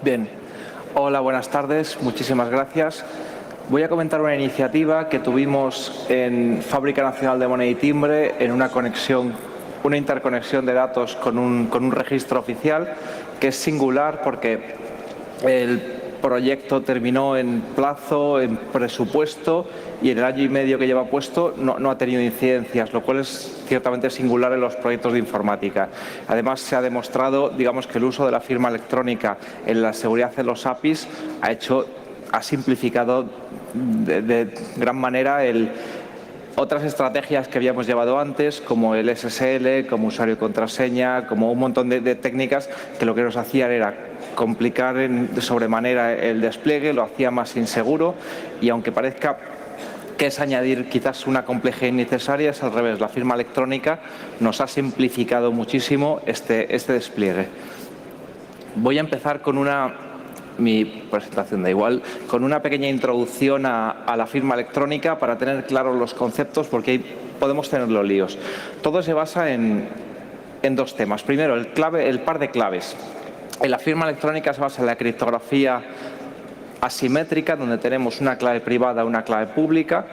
Bien. Hola, buenas tardes. Muchísimas gracias. Voy a comentar una iniciativa que tuvimos en Fábrica Nacional de Moneda y Timbre en una interconexión de datos con un registro oficial que es singular porque el proyecto terminó en plazo, en presupuesto, y en el año y medio que lleva puesto no ha tenido incidencias, lo cual es ciertamente singular en los proyectos de informática. Además, se ha demostrado, digamos, que el uso de la firma electrónica en la seguridad de los APIs ha simplificado de gran manera otras estrategias que habíamos llevado antes, como el SSL, como usuario y contraseña, como un montón de técnicas que lo que nos hacían era complicar de sobremanera el despliegue, lo hacía más inseguro, y aunque parezca que es añadir quizás una complejidad innecesaria, es al revés. La firma electrónica nos ha simplificado muchísimo este despliegue. Voy a empezar con mi presentación da igual, con una pequeña introducción a la firma electrónica para tener claros los conceptos, porque ahí podemos tener los líos. Todo se basa en dos temas. Primero, el par de claves. En la firma electrónica se basa en la criptografía asimétrica, donde tenemos una clave privada, una clave pública.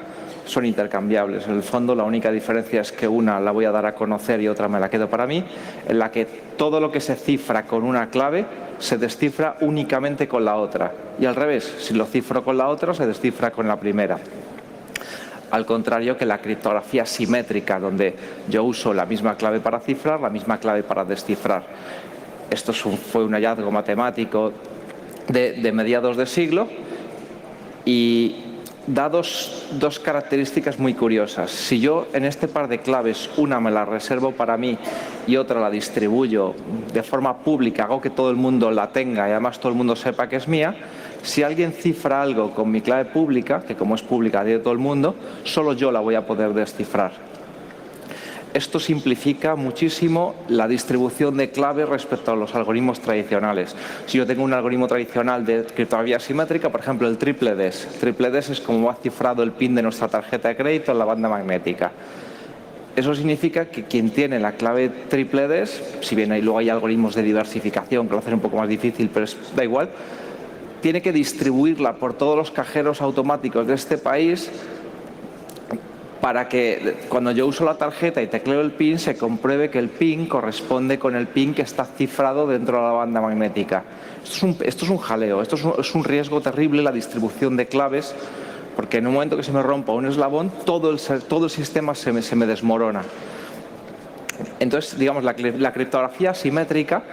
Son intercambiables. En el fondo, la única diferencia es que una la voy a dar a conocer y otra me la quedo para mí, en la que todo lo que se cifra con una clave se descifra únicamente con la otra. Y al revés, si lo cifro con la otra, se descifra con la primera. Al contrario que la criptografía simétrica, donde yo uso la misma clave para cifrar, la misma clave para descifrar. Esto fue un hallazgo matemático de mediados de siglo y da dos características muy curiosas. Si yo en este par de claves una me la reservo para mí y otra la distribuyo de forma pública, hago que todo el mundo la tenga y además todo el mundo sepa que es mía, si alguien cifra algo con mi clave pública, que como es pública de todo el mundo, solo yo la voy a poder descifrar. Esto simplifica muchísimo la distribución de claves respecto a los algoritmos tradicionales. Si yo tengo un algoritmo tradicional de criptografía simétrica, por ejemplo, el triple DES. Triple DES es como va cifrado el PIN de nuestra tarjeta de crédito en la banda magnética. Eso significa que quien tiene la clave triple DES, si bien luego hay algoritmos de diversificación que lo hacen un poco más difícil, pero da igual, tiene que distribuirla por todos los cajeros automáticos de este país para que cuando yo uso la tarjeta y tecleo el PIN se compruebe que el PIN corresponde con el PIN que está cifrado dentro de la banda magnética. Esto es un jaleo, esto es un riesgo terrible, la distribución de claves, porque en un momento que se me rompa un eslabón, todo el sistema se me desmorona. Entonces, digamos, la criptografía asimétrica,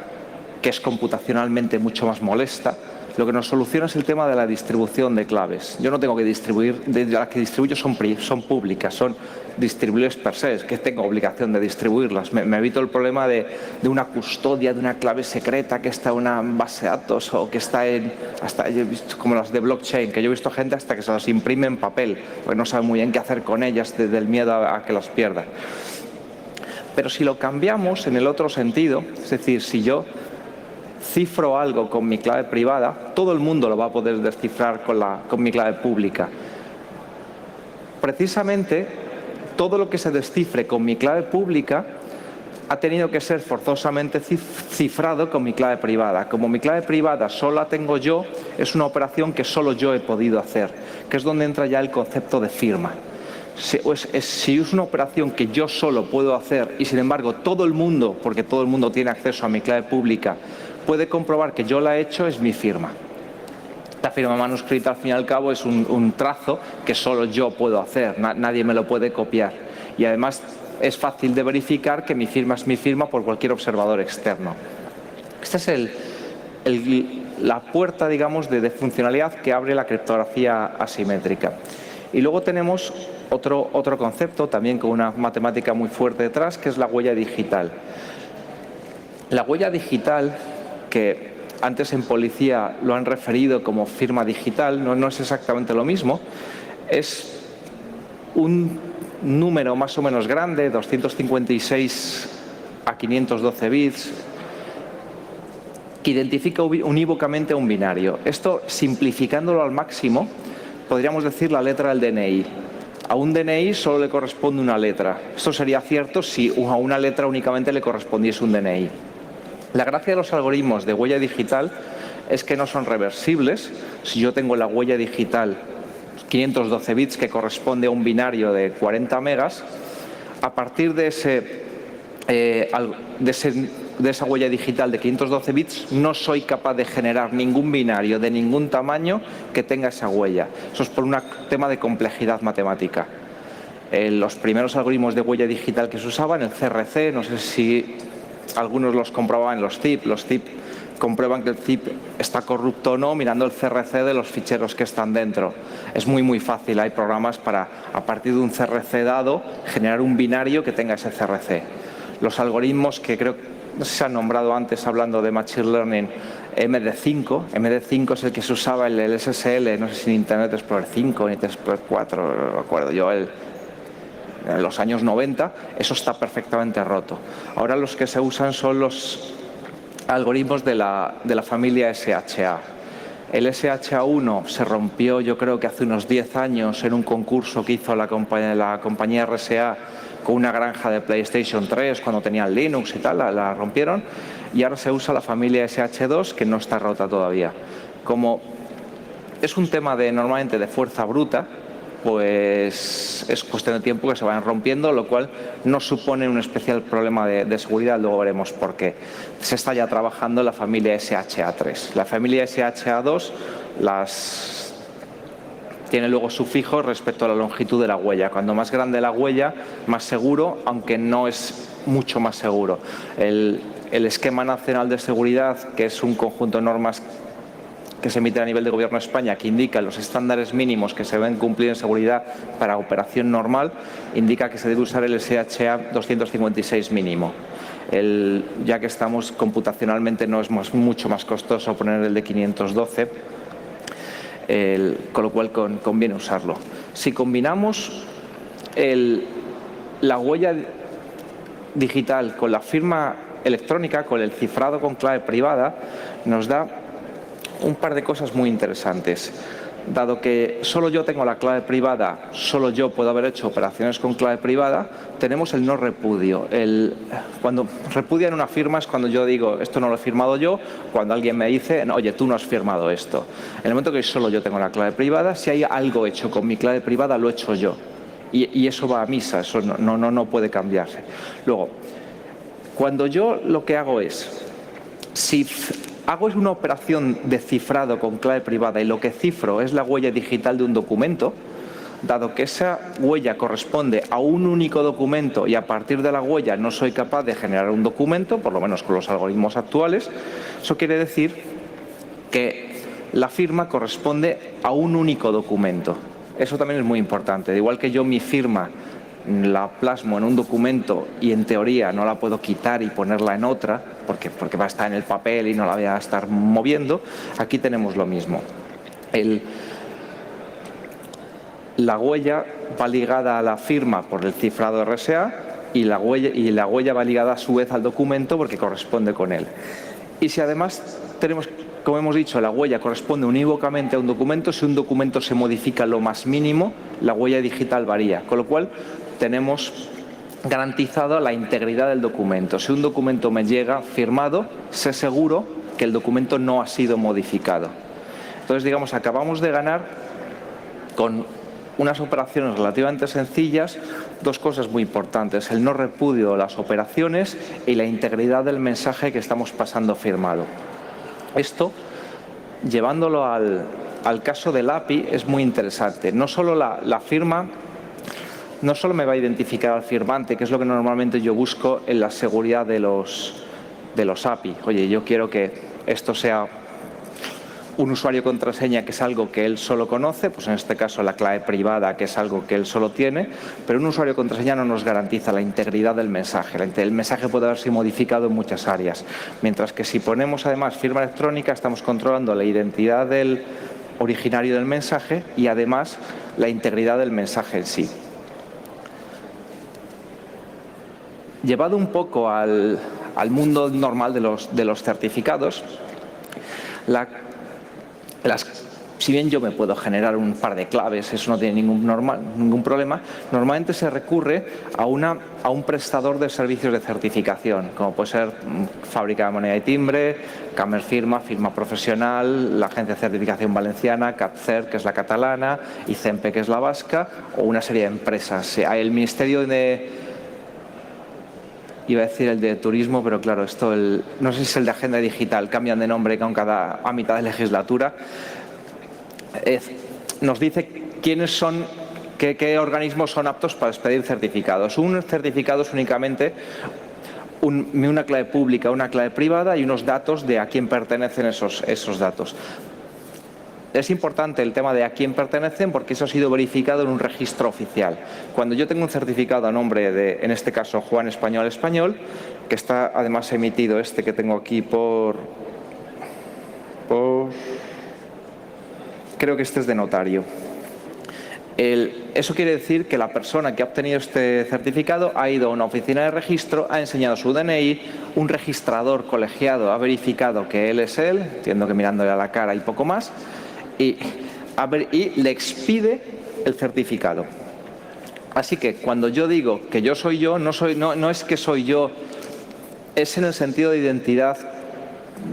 que es computacionalmente mucho más molesta, lo que nos soluciona es el tema de la distribución de claves. Yo no tengo que distribuir, las que distribuyo son públicas, son distribuibles per se, es que tengo obligación de distribuirlas. Me evito el problema de una custodia de una clave secreta que está en una base de datos o que está hasta yo he visto como las de blockchain, que yo he visto gente hasta que se las imprime en papel, porque no sabe muy bien qué hacer con ellas del miedo a que las pierdan. Pero si lo cambiamos en el otro sentido, es decir, si yo cifro algo con mi clave privada, todo el mundo lo va a poder descifrar con mi clave pública. Precisamente, todo lo que se descifre con mi clave pública ha tenido que ser forzosamente cifrado con mi clave privada. Como mi clave privada solo la tengo yo, es una operación que solo yo he podido hacer, que es donde entra ya el concepto de firma. Si es una operación que yo solo puedo hacer y sin embargo todo el mundo, porque todo el mundo tiene acceso a mi clave pública, puede comprobar que yo la he hecho, es mi firma. La firma manuscrita, al fin y al cabo, es un trazo que solo yo puedo hacer, nadie me lo puede copiar. Y además es fácil de verificar que mi firma es mi firma por cualquier observador externo. Esta es la puerta, digamos, de funcionalidad que abre la criptografía asimétrica. Y luego tenemos otro concepto, también con una matemática muy fuerte detrás, que es la huella digital. La huella digital, que antes en policía lo han referido como firma digital, no es exactamente lo mismo, es un número más o menos grande, 256 a 512 bits, que identifica unívocamente a un binario. Esto, simplificándolo al máximo, podríamos decir la letra del DNI. A un DNI solo le corresponde una letra. Esto sería cierto si a una letra únicamente le correspondiese un DNI. La gracia de los algoritmos de huella digital es que no son reversibles. Si yo tengo la huella digital 512 bits que corresponde a un binario de 40 megas, a partir de esa huella digital de 512 bits no soy capaz de generar ningún binario de ningún tamaño que tenga esa huella. Eso es por un tema de complejidad matemática. Los primeros algoritmos de huella digital que se usaban, el CRC, no sé si algunos los comprobaban en los ZIP. Los ZIP comprueban que el ZIP está corrupto o no mirando el CRC de los ficheros que están dentro. Es muy fácil, hay programas para, a partir de un CRC dado, generar un binario que tenga ese CRC. Los algoritmos que creo, no sé si se han nombrado antes hablando de Machine Learning, MD5 es el que se usaba en el SSL, no sé si en Internet Explorer 5 o Internet Explorer 4, no recuerdo yo, en los años 90, eso está perfectamente roto. Ahora los que se usan son los algoritmos de la familia SHA. El SHA-1 se rompió, yo creo que hace unos 10 años, en un concurso que hizo la compañía RSA con una granja de PlayStation 3, cuando tenían Linux y tal, la rompieron, y ahora se usa la familia SH2, que no está rota todavía. Como es un tema normalmente de fuerza bruta, pues es cuestión de tiempo que se vayan rompiendo, lo cual no supone un especial problema de seguridad. Luego veremos por qué. Se está ya trabajando en la familia SHA-3. La familia SHA-2 tiene luego sufijo respecto a la longitud de la huella. Cuando más grande la huella, más seguro, aunque no es mucho más seguro. El Esquema Nacional de Seguridad, que es un conjunto de normas que se emite a nivel de Gobierno de España, que indica los estándares mínimos que se deben cumplir en seguridad para operación normal, indica que se debe usar el SHA 256 mínimo. Ya que estamos computacionalmente, no es mucho más costoso poner el de 512, con lo cual conviene usarlo. Si combinamos la huella digital con la firma electrónica, con el cifrado con clave privada, nos da un par de cosas muy interesantes. Dado que solo yo tengo la clave privada, solo yo puedo haber hecho operaciones con clave privada, tenemos el no repudio. Cuando repudian una firma es cuando yo digo, esto no lo he firmado yo, cuando alguien me dice, no, oye, tú no has firmado esto. En el momento que solo yo tengo la clave privada, si hay algo hecho con mi clave privada, lo he hecho yo. Y eso va a misa, eso no puede cambiarse. Luego, cuando yo lo que hago es, si hago una operación de cifrado con clave privada y lo que cifro es la huella digital de un documento, dado que esa huella corresponde a un único documento y a partir de la huella no soy capaz de generar un documento, por lo menos con los algoritmos actuales, eso quiere decir que la firma corresponde a un único documento. Eso también es muy importante. Igual que yo mi firma la plasmo en un documento y en teoría no la puedo quitar y ponerla en otra porque va a estar en el papel y no la voy a estar moviendo, aquí tenemos lo mismo. La huella va ligada a la firma por el cifrado RSA y la huella va ligada a su vez al documento porque corresponde con él. Y si además tenemos, como hemos dicho, la huella corresponde unívocamente a un documento, si un documento se modifica lo más mínimo, la huella digital varía, con lo cual tenemos garantizada la integridad del documento. Si un documento me llega firmado, sé seguro que el documento no ha sido modificado. Entonces, digamos, acabamos de ganar con unas operaciones relativamente sencillas, dos cosas muy importantes: el no repudio de las operaciones y la integridad del mensaje que estamos pasando firmado. Esto, llevándolo al caso del API, es muy interesante. No solo la firma, no solo me va a identificar al firmante, que es lo que normalmente yo busco en la seguridad de los API. Oye, yo quiero que esto sea un usuario contraseña, que es algo que él solo conoce, pues en este caso la clave privada, que es algo que él solo tiene, pero un usuario contraseña no nos garantiza la integridad del mensaje. El mensaje puede haberse modificado en muchas áreas, mientras que si ponemos además firma electrónica, estamos controlando la identidad del originario del mensaje y además la integridad del mensaje en sí. Llevado un poco al mundo normal de los certificados, las si bien yo me puedo generar un par de claves, eso no tiene ningún problema, normalmente se recurre a un prestador de servicios de certificación, como puede ser Fábrica de Moneda y Timbre, Camerfirma, firma profesional, la Agencia de Certificación Valenciana, CAPCER, que es la catalana, y CEMPE, que es la vasca, o una serie de empresas. El Ministerio de... Iba a decir el de turismo, pero claro, no sé si es el de agenda digital, cambian de nombre a mitad de legislatura. Nos dice quiénes son, qué organismos son aptos para expedir certificados. Un certificado es únicamente una clave pública, una clave privada y unos datos de a quién pertenecen esos datos. Es importante el tema de a quién pertenecen porque eso ha sido verificado en un registro oficial. Cuando yo tengo un certificado a nombre de, en este caso, Juan Español Español, que está además emitido que tengo aquí creo que este es de notario. Eso quiere decir que la persona que ha obtenido este certificado ha ido a una oficina de registro, ha enseñado su DNI, un registrador colegiado ha verificado que él es él, entiendo que mirándole a la cara y poco más, y le expide el certificado. Así que cuando yo digo que yo soy yo, no es que soy yo, es en el sentido de identidad,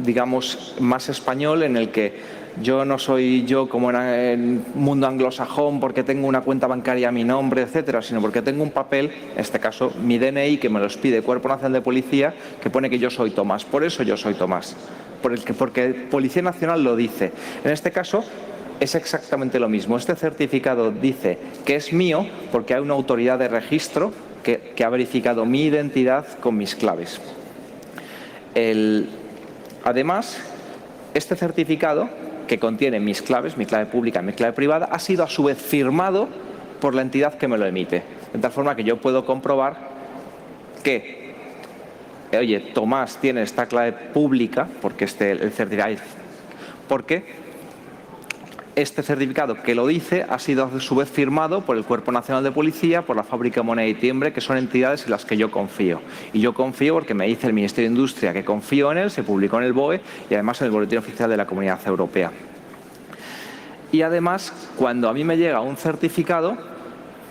digamos, más español, en el que yo no soy yo como en el mundo anglosajón porque tengo una cuenta bancaria a mi nombre, etcétera, sino porque tengo un papel, en este caso mi DNI, que me lo expide Cuerpo Nacional de Policía, que pone que yo soy Tomás. Por eso yo soy Tomás, porque Policía Nacional lo dice. En este caso es exactamente lo mismo. Este certificado dice que es mío porque hay una autoridad de registro que ha verificado mi identidad con mis claves. Además, este certificado, que contiene mis claves, mi clave pública y mi clave privada, ha sido a su vez firmado por la entidad que me lo emite. De tal forma que yo puedo comprobar que, oye, Tomás tiene esta clave pública, porque este certificado que lo dice ha sido a su vez firmado por el Cuerpo Nacional de Policía, por la Fábrica de Moneda y Timbre, que son entidades en las que yo confío. Y yo confío porque me dice el Ministerio de Industria que confío en él, se publicó en el BOE y además en el Boletín Oficial de la Comunidad Europea. Y además, cuando a mí me llega un certificado,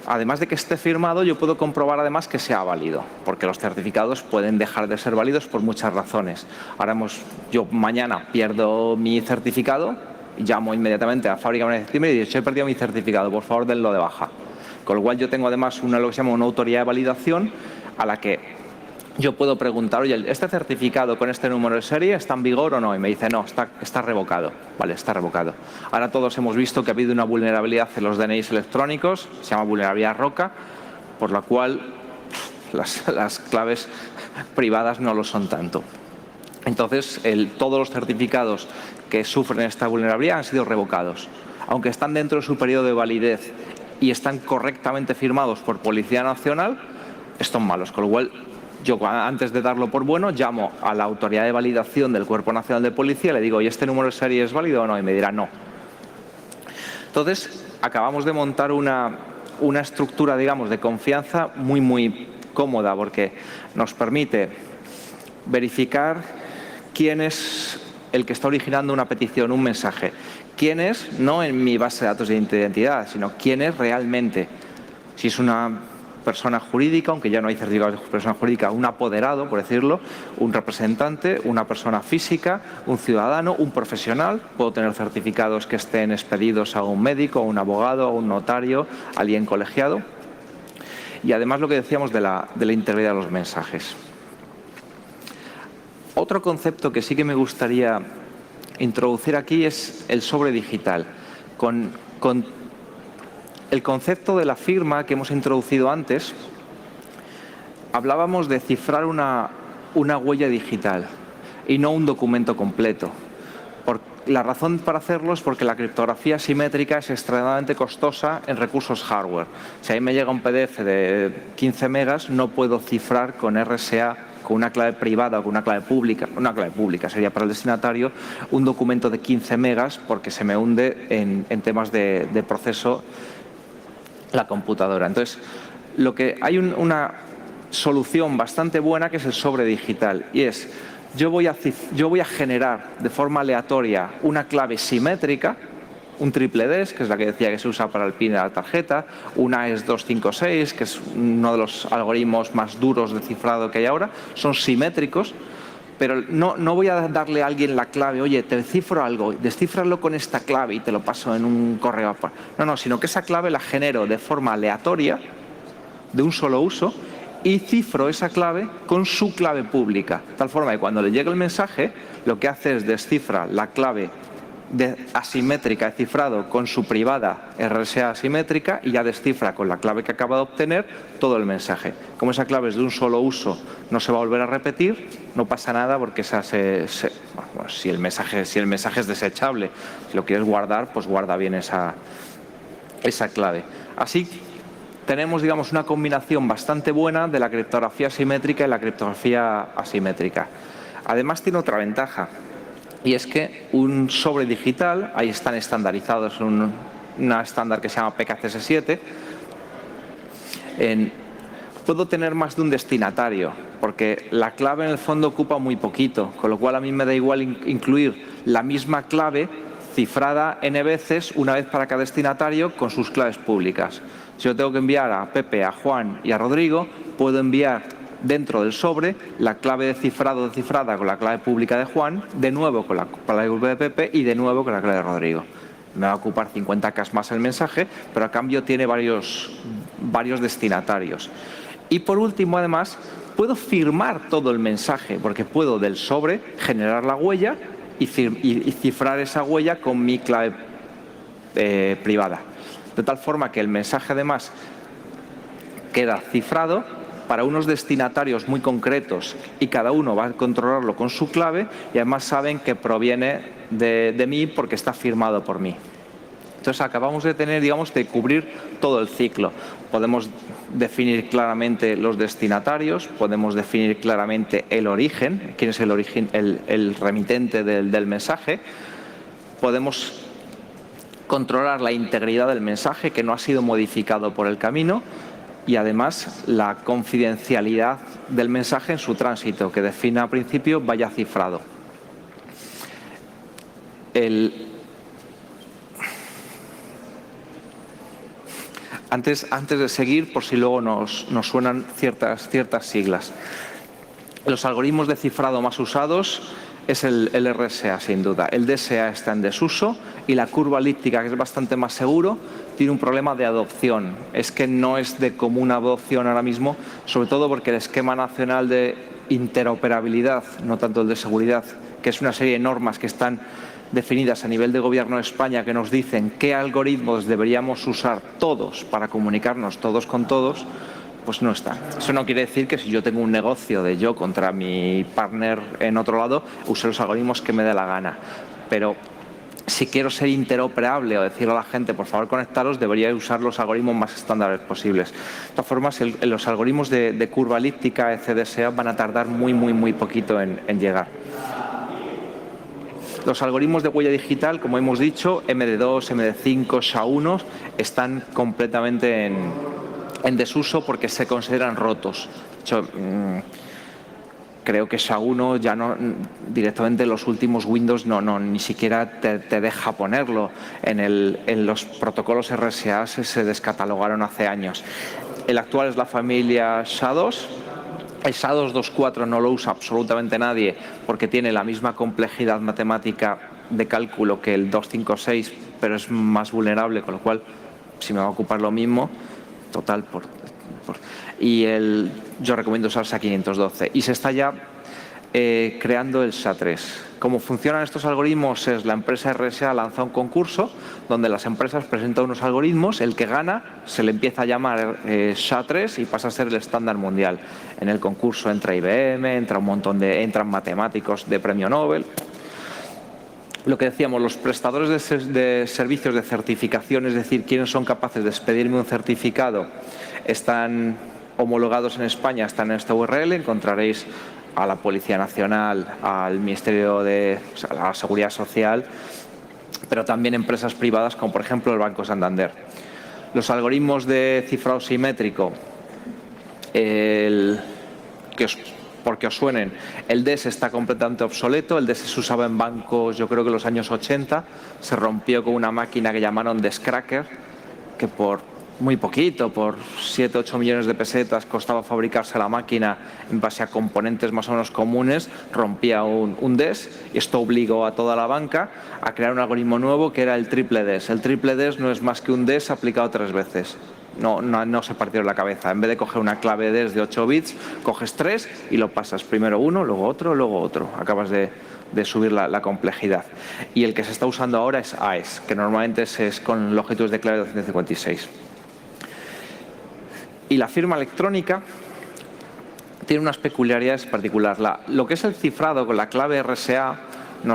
además de que esté firmado, yo puedo comprobar además que sea válido, porque los certificados pueden dejar de ser válidos por muchas razones. Yo mañana pierdo mi certificado, llamo inmediatamente a la Fábrica de Moneda y Timbre y digo, he perdido mi certificado, por favor denlo de baja. Con lo cual yo tengo además lo que se llama una autoridad de validación a la que yo puedo preguntar, oye, ¿este certificado con este número de serie está en vigor o no? Y me dice, no, está revocado. Vale, está revocado. Ahora todos hemos visto que ha habido una vulnerabilidad en los DNIs electrónicos, se llama vulnerabilidad ROCA, por la cual las claves privadas no lo son tanto. Entonces, todos los certificados que sufren esta vulnerabilidad han sido revocados. Aunque están dentro de su periodo de validez y están correctamente firmados por Policía Nacional, están malos. Con lo cual, yo antes de darlo por bueno, llamo a la autoridad de validación del Cuerpo Nacional de Policía y le digo, ¿y este número de serie es válido o no? Y me dirá no. Entonces, acabamos de montar una estructura, digamos, de confianza muy, muy cómoda, porque nos permite verificar quién es el que está originando una petición, un mensaje. ¿Quién es? No en mi base de datos de identidad, sino quién es realmente. Si es una persona jurídica, aunque ya no hay certificado de persona jurídica, un apoderado, por decirlo, un representante, una persona física, un ciudadano, un profesional. Puedo tener certificados que estén expedidos a un médico, a un abogado, a un notario, a alguien colegiado. Y además lo que decíamos de la integridad de los mensajes. Otro concepto que sí que me gustaría introducir aquí es el sobre digital. Con el concepto de la firma que hemos introducido antes, hablábamos de cifrar una huella digital y no un documento completo. La razón para hacerlo es porque la criptografía simétrica es extremadamente costosa en recursos hardware. Si a mí me llega un PDF de 15 megas, no puedo cifrar con RSA, con una clave privada o con una clave pública sería para el destinatario, un documento de 15 megas porque se me hunde en temas de proceso la computadora. Entonces, hay una solución bastante buena que es el sobre digital y es, yo voy a generar de forma aleatoria una clave simétrica un triple DES, que es la que decía que se usa para el PIN de la tarjeta, una AES 256, que es uno de los algoritmos más duros de cifrado que hay ahora, son simétricos, pero no voy a darle a alguien la clave, oye, te cifro algo, descífralo con esta clave y te lo paso en un correo. No, sino que esa clave la genero de forma aleatoria, de un solo uso, y cifro esa clave con su clave pública. De tal forma que cuando le llegue el mensaje, lo que hace es descifra la clave asimétrica de cifrado con su privada RSA asimétrica y ya descifra con la clave que acaba de obtener todo el mensaje. Como esa clave es de un solo uso, no se va a volver a repetir, no pasa nada porque esa bueno, si el mensaje es desechable, si lo quieres guardar, pues guarda bien esa clave. Así tenemos, digamos, una combinación bastante buena de la criptografía simétrica y la criptografía asimétrica. Además tiene otra ventaja. Y es que un sobre digital, ahí están estandarizados en una estándar que se llama PKCS7, puedo tener más de un destinatario, porque la clave en el fondo ocupa muy poquito, con lo cual a mí me da igual incluir la misma clave cifrada n veces, una vez para cada destinatario, con sus claves públicas. Si yo tengo que enviar a Pepe, a Juan y a Rodrigo, puedo enviar dentro del sobre la clave de cifrado cifrada con la clave pública de Juan, de nuevo con la clave de Pepe y de nuevo con la clave de Rodrigo. Me va a ocupar 50K más el mensaje, pero a cambio tiene varios destinatarios. Y por último, además, puedo firmar todo el mensaje, porque puedo del sobre generar la huella y cifrar esa huella con mi clave privada. De tal forma que el mensaje, además, queda cifrado para unos destinatarios muy concretos y cada uno va a controlarlo con su clave y además saben que proviene de mí porque está firmado por mí. Entonces acabamos de tener, digamos, de cubrir todo el ciclo. Podemos definir claramente los destinatarios, podemos definir claramente el origen, quién es el origen, el remitente del mensaje, podemos controlar la integridad del mensaje que no ha sido modificado por el camino, y además la confidencialidad del mensaje en su tránsito, que define al principio vaya cifrado. Antes de seguir, por si luego nos suenan ciertas siglas. Los algoritmos de cifrado más usados es el RSA, sin duda. El DSA está en desuso y la curva elíptica, que es bastante más seguro, tiene un problema de adopción. Es que no es de común adopción ahora mismo, sobre todo porque el esquema nacional de interoperabilidad, no tanto el de seguridad, que es una serie de normas que están definidas a nivel de Gobierno de España que nos dicen qué algoritmos deberíamos usar todos para comunicarnos todos con todos, pues no está. Eso no quiere decir que si yo tengo un negocio de yo contra mi partner en otro lado, use los algoritmos que me dé la gana. Pero si quiero ser interoperable o decirle a la gente, por favor, conectaros, debería usar los algoritmos más estándares posibles. De todas formas, los algoritmos de curva elíptica, ECDSA, van a tardar muy poquito en llegar. Los algoritmos de huella digital, como hemos dicho, MD2, MD5, SHA-1, están completamente en desuso porque se consideran rotos. De hecho, creo que SHA-1 ya no, directamente en los últimos Windows ni siquiera te deja ponerlo. En los protocolos RSA se descatalogaron hace años. El actual es la familia SHA-2. El SHA-2 2.4 no lo usa absolutamente nadie porque tiene la misma complejidad matemática de cálculo que el 256, pero es más vulnerable, con lo cual, si me va a ocupar lo mismo, total. Y yo recomiendo usar SHA-512. Y se está ya creando el SHA-3. Cómo funcionan estos algoritmos es la empresa RSA lanza un concurso donde las empresas presentan unos algoritmos, el que gana se le empieza a llamar SHA-3 y pasa a ser el estándar mundial. En el concurso entra IBM, entran matemáticos de premio Nobel. Lo que decíamos, los prestadores de servicios de certificación, es decir, quienes son capaces de expedirme un certificado, están homologados en España, están en esta URL, encontraréis a la Policía Nacional, al Ministerio de la Seguridad Social, pero también empresas privadas como por ejemplo el Banco Santander. Los algoritmos de cifrado simétrico, que os porque os suenen, el DES está completamente obsoleto. El DES se usaba en bancos, yo creo que en los años 80, se rompió con una máquina que llamaron Descracker, que por muy poquito, por 7-8 millones de pesetas costaba fabricarse la máquina en base a componentes más o menos comunes, rompía un DES, y esto obligó a toda la banca a crear un algoritmo nuevo que era el triple DES. El triple DES no es más que un DES aplicado 3 veces. No se partieron la cabeza. En vez de coger una clave DES de 8 bits, coges 3 y lo pasas primero uno, luego otro, luego otro. Acabas de subir la complejidad. Y el que se está usando ahora es AES, que normalmente es con longitudes de clave de 256. Y la firma electrónica tiene unas peculiaridades particulares. Lo que es el cifrado con la clave RSA no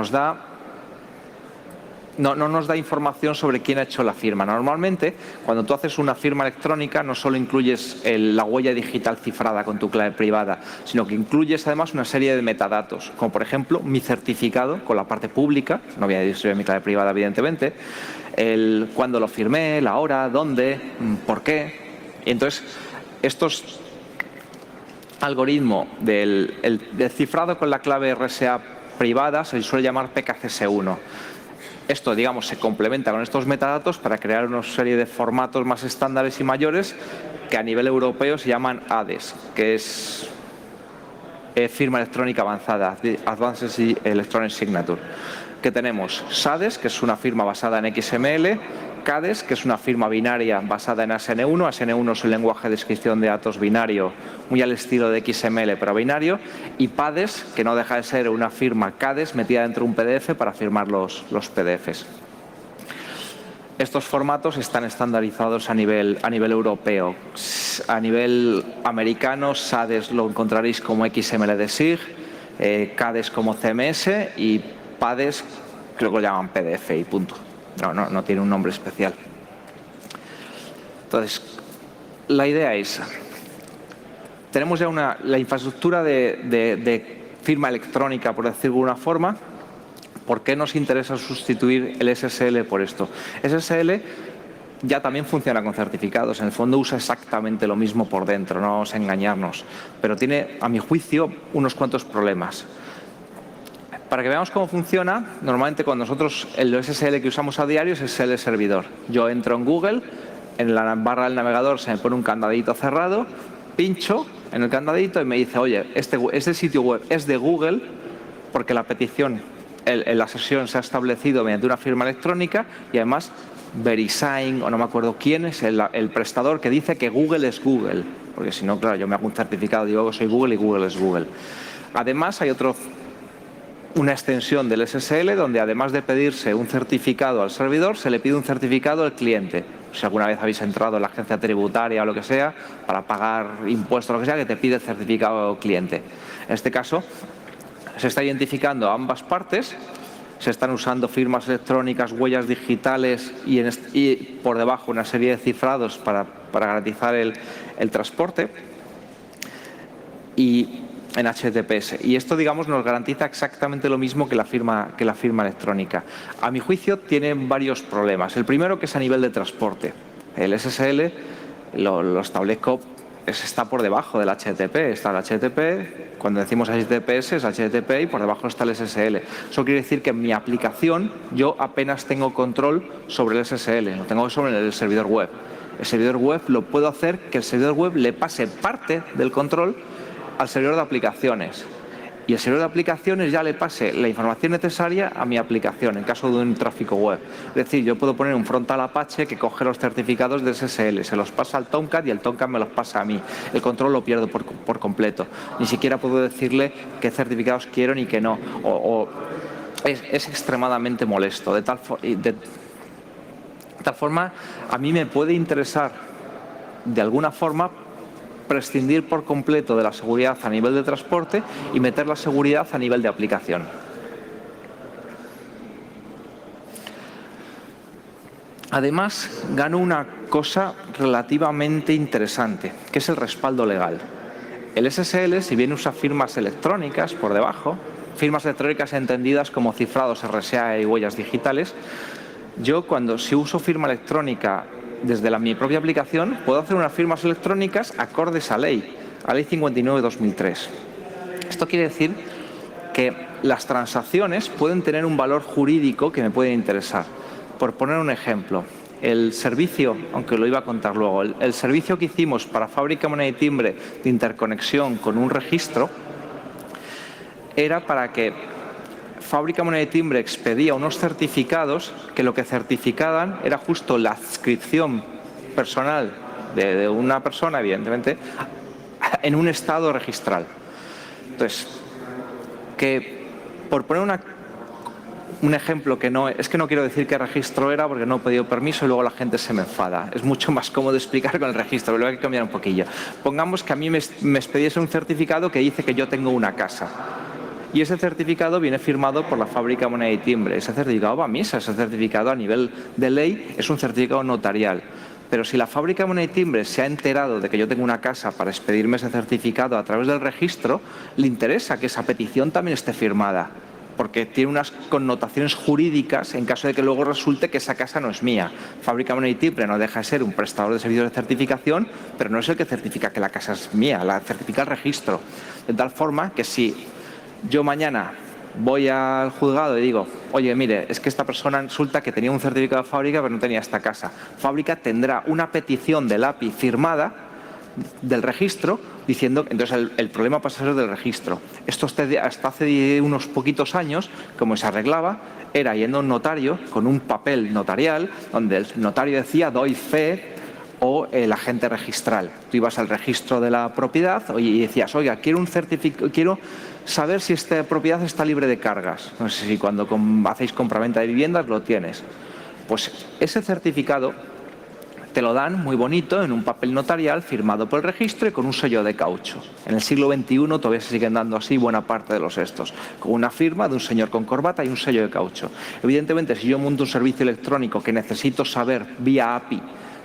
nos da información sobre quién ha hecho la firma. Normalmente, cuando tú haces una firma electrónica, no solo incluyes la huella digital cifrada con tu clave privada, sino que incluyes además una serie de metadatos, como por ejemplo mi certificado con la parte pública, no voy a decir mi clave privada evidentemente, el cuándo lo firmé, la hora, dónde, por qué. Y entonces, estos algoritmos del cifrado con la clave RSA privada se suele llamar PKCS1. Esto, digamos, se complementa con estos metadatos para crear una serie de formatos más estándares y mayores que a nivel europeo se llaman ADES, que es firma electrónica avanzada, Advanced Electronic Signature. Que tenemos SADES, que es una firma basada en XML, CADES, que es una firma binaria basada en ASN1. ASN1 es un lenguaje de descripción de datos binario, muy al estilo de XML, pero binario. Y PADES, que no deja de ser una firma CADES metida dentro de un PDF para firmar los PDFs. Estos formatos están estandarizados a nivel europeo. A nivel americano, SADES lo encontraréis como XML-DSIG, CADES como CMS y PADES creo que lo llaman PDF y punto. No tiene un nombre especial. Entonces, la idea es, tenemos ya la infraestructura de firma electrónica, por decirlo de alguna forma. ¿Por qué nos interesa sustituir el SSL por esto? SSL ya también funciona con certificados. En el fondo usa exactamente lo mismo por dentro, no vamos a engañarnos. Pero tiene, a mi juicio, unos cuantos problemas. Para que veamos cómo funciona, normalmente cuando nosotros el SSL que usamos a diario es SSL servidor. Yo entro en Google, en la barra del navegador se me pone un candadito cerrado, pincho en el candadito y me dice, oye, este sitio web es de Google porque la petición, la sesión se ha establecido mediante una firma electrónica y además VeriSign, o no me acuerdo quién es el prestador que dice que Google es Google. Porque si no, claro, yo me hago un certificado, digo que soy Google y Google es Google. Además hay una extensión del SSL donde además de pedirse un certificado al servidor, se le pide un certificado al cliente. Si alguna vez habéis entrado en la agencia tributaria o lo que sea, para pagar impuestos o lo que sea, que te pide el certificado al cliente. En este caso, se está identificando a ambas partes, se están usando firmas electrónicas, huellas digitales y por debajo una serie de cifrados para garantizar el transporte. Y en HTTPS. Y esto, digamos, nos garantiza exactamente lo mismo que la firma electrónica. A mi juicio, tiene varios problemas. El primero, que es a nivel de transporte. El SSL, lo establezco, está por debajo del HTTP. Está el HTTP, cuando decimos HTTPS es HTTP y por debajo está el SSL. Eso quiere decir que en mi aplicación yo apenas tengo control sobre el SSL, lo tengo sobre el servidor web. El servidor web lo puedo hacer que el servidor web le pase parte del control al servidor de aplicaciones y el servidor de aplicaciones ya le pase la información necesaria a mi aplicación en caso de un tráfico web. Es decir, yo puedo poner un frontal Apache que coge los certificados de SSL, se los pasa al Tomcat y el Tomcat me los pasa a mí. El control lo pierdo por completo. Ni siquiera puedo decirle qué certificados quiero ni qué no. Es extremadamente molesto. De tal forma, a mí me puede interesar de alguna forma prescindir por completo de la seguridad a nivel de transporte y meter la seguridad a nivel de aplicación. Además, gano una cosa relativamente interesante, que es el respaldo legal. El SSL, si bien usa firmas electrónicas por debajo, firmas electrónicas entendidas como cifrados RSA y huellas digitales, yo si uso firma electrónica desde mi propia aplicación, puedo hacer unas firmas electrónicas acordes a ley 59/2003. Esto quiere decir que las transacciones pueden tener un valor jurídico que me puede interesar. Por poner un ejemplo, el servicio, aunque lo iba a contar luego, el servicio que hicimos para Fábrica Moneda y Timbre de interconexión con un registro era para que Fábrica Moneda y Timbre expedía unos certificados que lo que certificaban era justo la adscripción personal de una persona, evidentemente, en un estado registral. Entonces, que por poner un ejemplo que no quiero decir qué registro era porque no he pedido permiso y luego la gente se me enfada. Es mucho más cómodo explicar con el registro, pero lo hay que cambiar un poquillo. Pongamos que a mí me expediese un certificado que dice que yo tengo una casa. Y ese certificado viene firmado por la Fábrica Moneda y Timbre. Ese certificado va a misa, ese certificado a nivel de ley es un certificado notarial. Pero si la Fábrica Moneda y Timbre se ha enterado de que yo tengo una casa para expedirme ese certificado a través del registro, le interesa que esa petición también esté firmada, porque tiene unas connotaciones jurídicas en caso de que luego resulte que esa casa no es mía. Fábrica Moneda y Timbre no deja de ser un prestador de servicios de certificación, pero no es el que certifica que la casa es mía, la certifica el registro. De tal forma que si yo mañana voy al juzgado y digo, oye, mire, es que esta persona resulta que tenía un certificado de fábrica pero no tenía esta casa. Fábrica tendrá una petición del API firmada del registro diciendo, entonces el problema pasa a ser del registro. Esto hasta hace unos poquitos años, como se arreglaba, era yendo a un notario con un papel notarial donde el notario decía, doy fe, o el agente registral. Tú ibas al registro de la propiedad y decías, oiga, quiero saber si esta propiedad está libre de cargas. No sé si cuando hacéis compraventa de viviendas lo tienes. Pues ese certificado te lo dan muy bonito en un papel notarial firmado por el registro y con un sello de caucho. En el siglo XXI todavía se siguen dando así buena parte de los estos, con una firma de un señor con corbata y un sello de caucho. Evidentemente, si yo monto un servicio electrónico que necesito saber vía API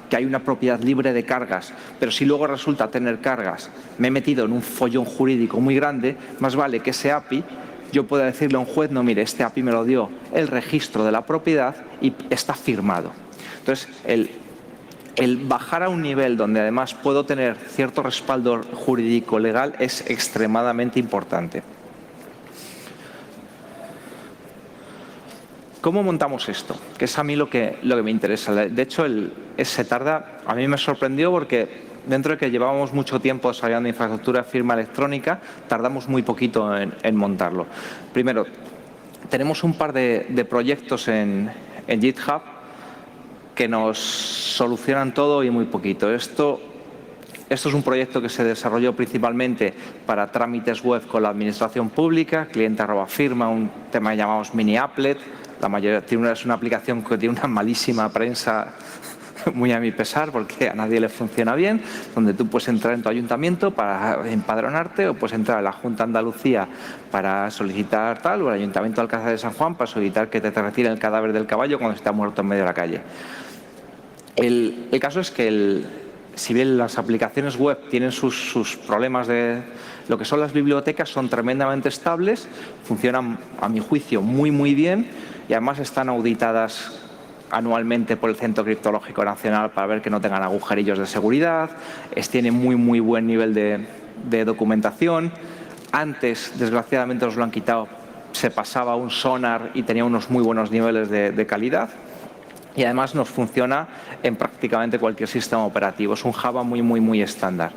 que hay una propiedad libre de cargas, pero si luego resulta tener cargas, me he metido en un follón jurídico muy grande, más vale que ese API yo pueda decirle a un juez, no, mire, este API me lo dio el registro de la propiedad y está firmado. Entonces, el bajar a un nivel donde además puedo tener cierto respaldo jurídico legal es extremadamente importante. ¿Cómo montamos esto? Que es a mí lo que me interesa. De hecho, se tarda, a mí me sorprendió porque dentro de que llevábamos mucho tiempo desarrollando infraestructura de firma electrónica, tardamos muy poquito en montarlo. Primero, tenemos un par de proyectos en GitHub que nos solucionan todo y muy poquito. Esto es un proyecto que se desarrolló principalmente para trámites web con la administración pública, cliente@firma, un tema que llamamos mini applet. La mayoría es una aplicación que tiene una malísima prensa, muy a mi pesar, porque a nadie le funciona bien, donde tú puedes entrar en tu ayuntamiento para empadronarte o puedes entrar a la Junta de Andalucía para solicitar tal, o al Ayuntamiento de Alcázar de San Juan para solicitar que te retiren el cadáver del caballo cuando está muerto en medio de la calle. El caso es que si bien las aplicaciones web tienen sus problemas de lo que son las bibliotecas, son tremendamente estables, funcionan a mi juicio muy bien y además están auditadas anualmente por el Centro Criptológico Nacional para ver que no tengan agujerillos de seguridad, tienen muy buen nivel de documentación. Antes, desgraciadamente, nos lo han quitado, se pasaba un sonar y tenía unos muy buenos niveles de calidad. Y además nos funciona en prácticamente cualquier sistema operativo. Es un Java muy estándar.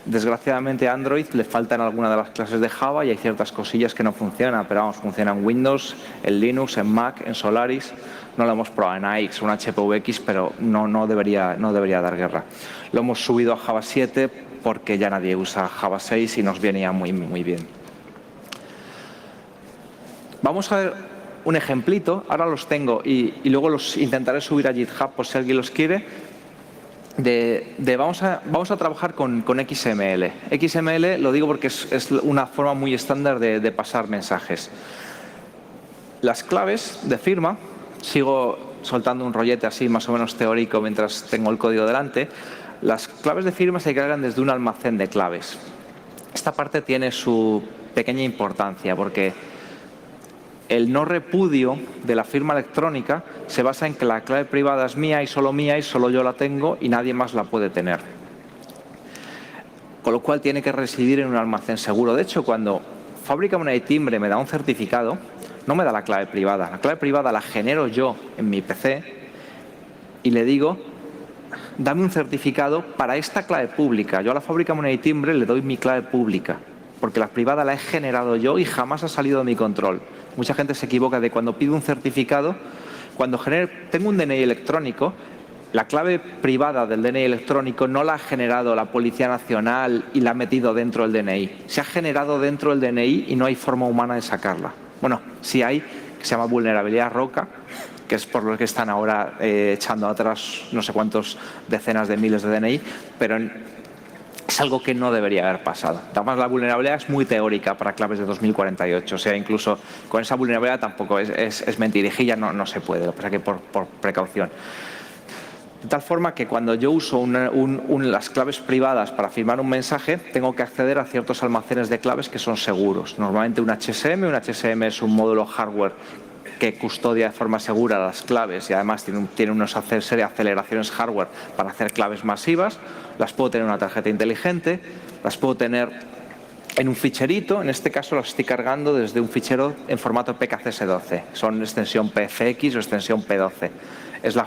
Desgraciadamente a Android le faltan algunas de las clases de Java y hay ciertas cosillas que no funcionan, pero vamos, funciona en Windows, en Linux, en Mac, en Solaris. No lo hemos probado en AX o en HPVX, pero no debería dar guerra. Lo hemos subido a Java 7 porque ya nadie usa Java 6 y nos viene ya muy bien. Vamos a ver un ejemplito, ahora los tengo y luego los intentaré subir a GitHub por si alguien los quiere. Vamos a trabajar con XML. XML lo digo porque es una forma muy estándar de pasar mensajes. Las claves de firma, sigo soltando un rollete así más o menos teórico mientras tengo el código delante. Las claves de firma se cargan desde un almacén de claves. Esta parte tiene su pequeña importancia porque el no repudio de la firma electrónica se basa en que la clave privada es mía y solo yo la tengo y nadie más la puede tener. Con lo cual tiene que residir en un almacén seguro. De hecho, cuando Fábrica Moneda y Timbre me da un certificado, no me da la clave privada. La clave privada la genero yo en mi PC y le digo, dame un certificado para esta clave pública. Yo a la Fábrica Moneda y Timbre le doy mi clave pública, porque la privada la he generado yo y jamás ha salido de mi control. Mucha gente se equivoca de cuando pide un certificado, cuando tengo un DNI electrónico, la clave privada del DNI electrónico no la ha generado la Policía Nacional y la ha metido dentro del DNI. Se ha generado dentro del DNI y no hay forma humana de sacarla. Bueno, sí hay, que se llama vulnerabilidad ROCA, que es por lo que están ahora echando atrás no sé cuántos decenas de miles de DNI, pero es algo que no debería haber pasado. Además, la vulnerabilidad es muy teórica para claves de 2048, o sea, incluso con esa vulnerabilidad tampoco es mentirijilla, no se puede, lo que pasa es que por precaución. De tal forma que cuando yo uso las claves privadas para firmar un mensaje, tengo que acceder a ciertos almacenes de claves que son seguros. Normalmente un HSM es un módulo hardware que custodia de forma segura las claves y además tiene una serie de aceleraciones hardware para hacer claves masivas. Las puedo tener en una tarjeta inteligente, las puedo tener en un ficherito. En este caso las estoy cargando desde un fichero en formato PKCS12. Son extensión PFX o extensión P12. Es la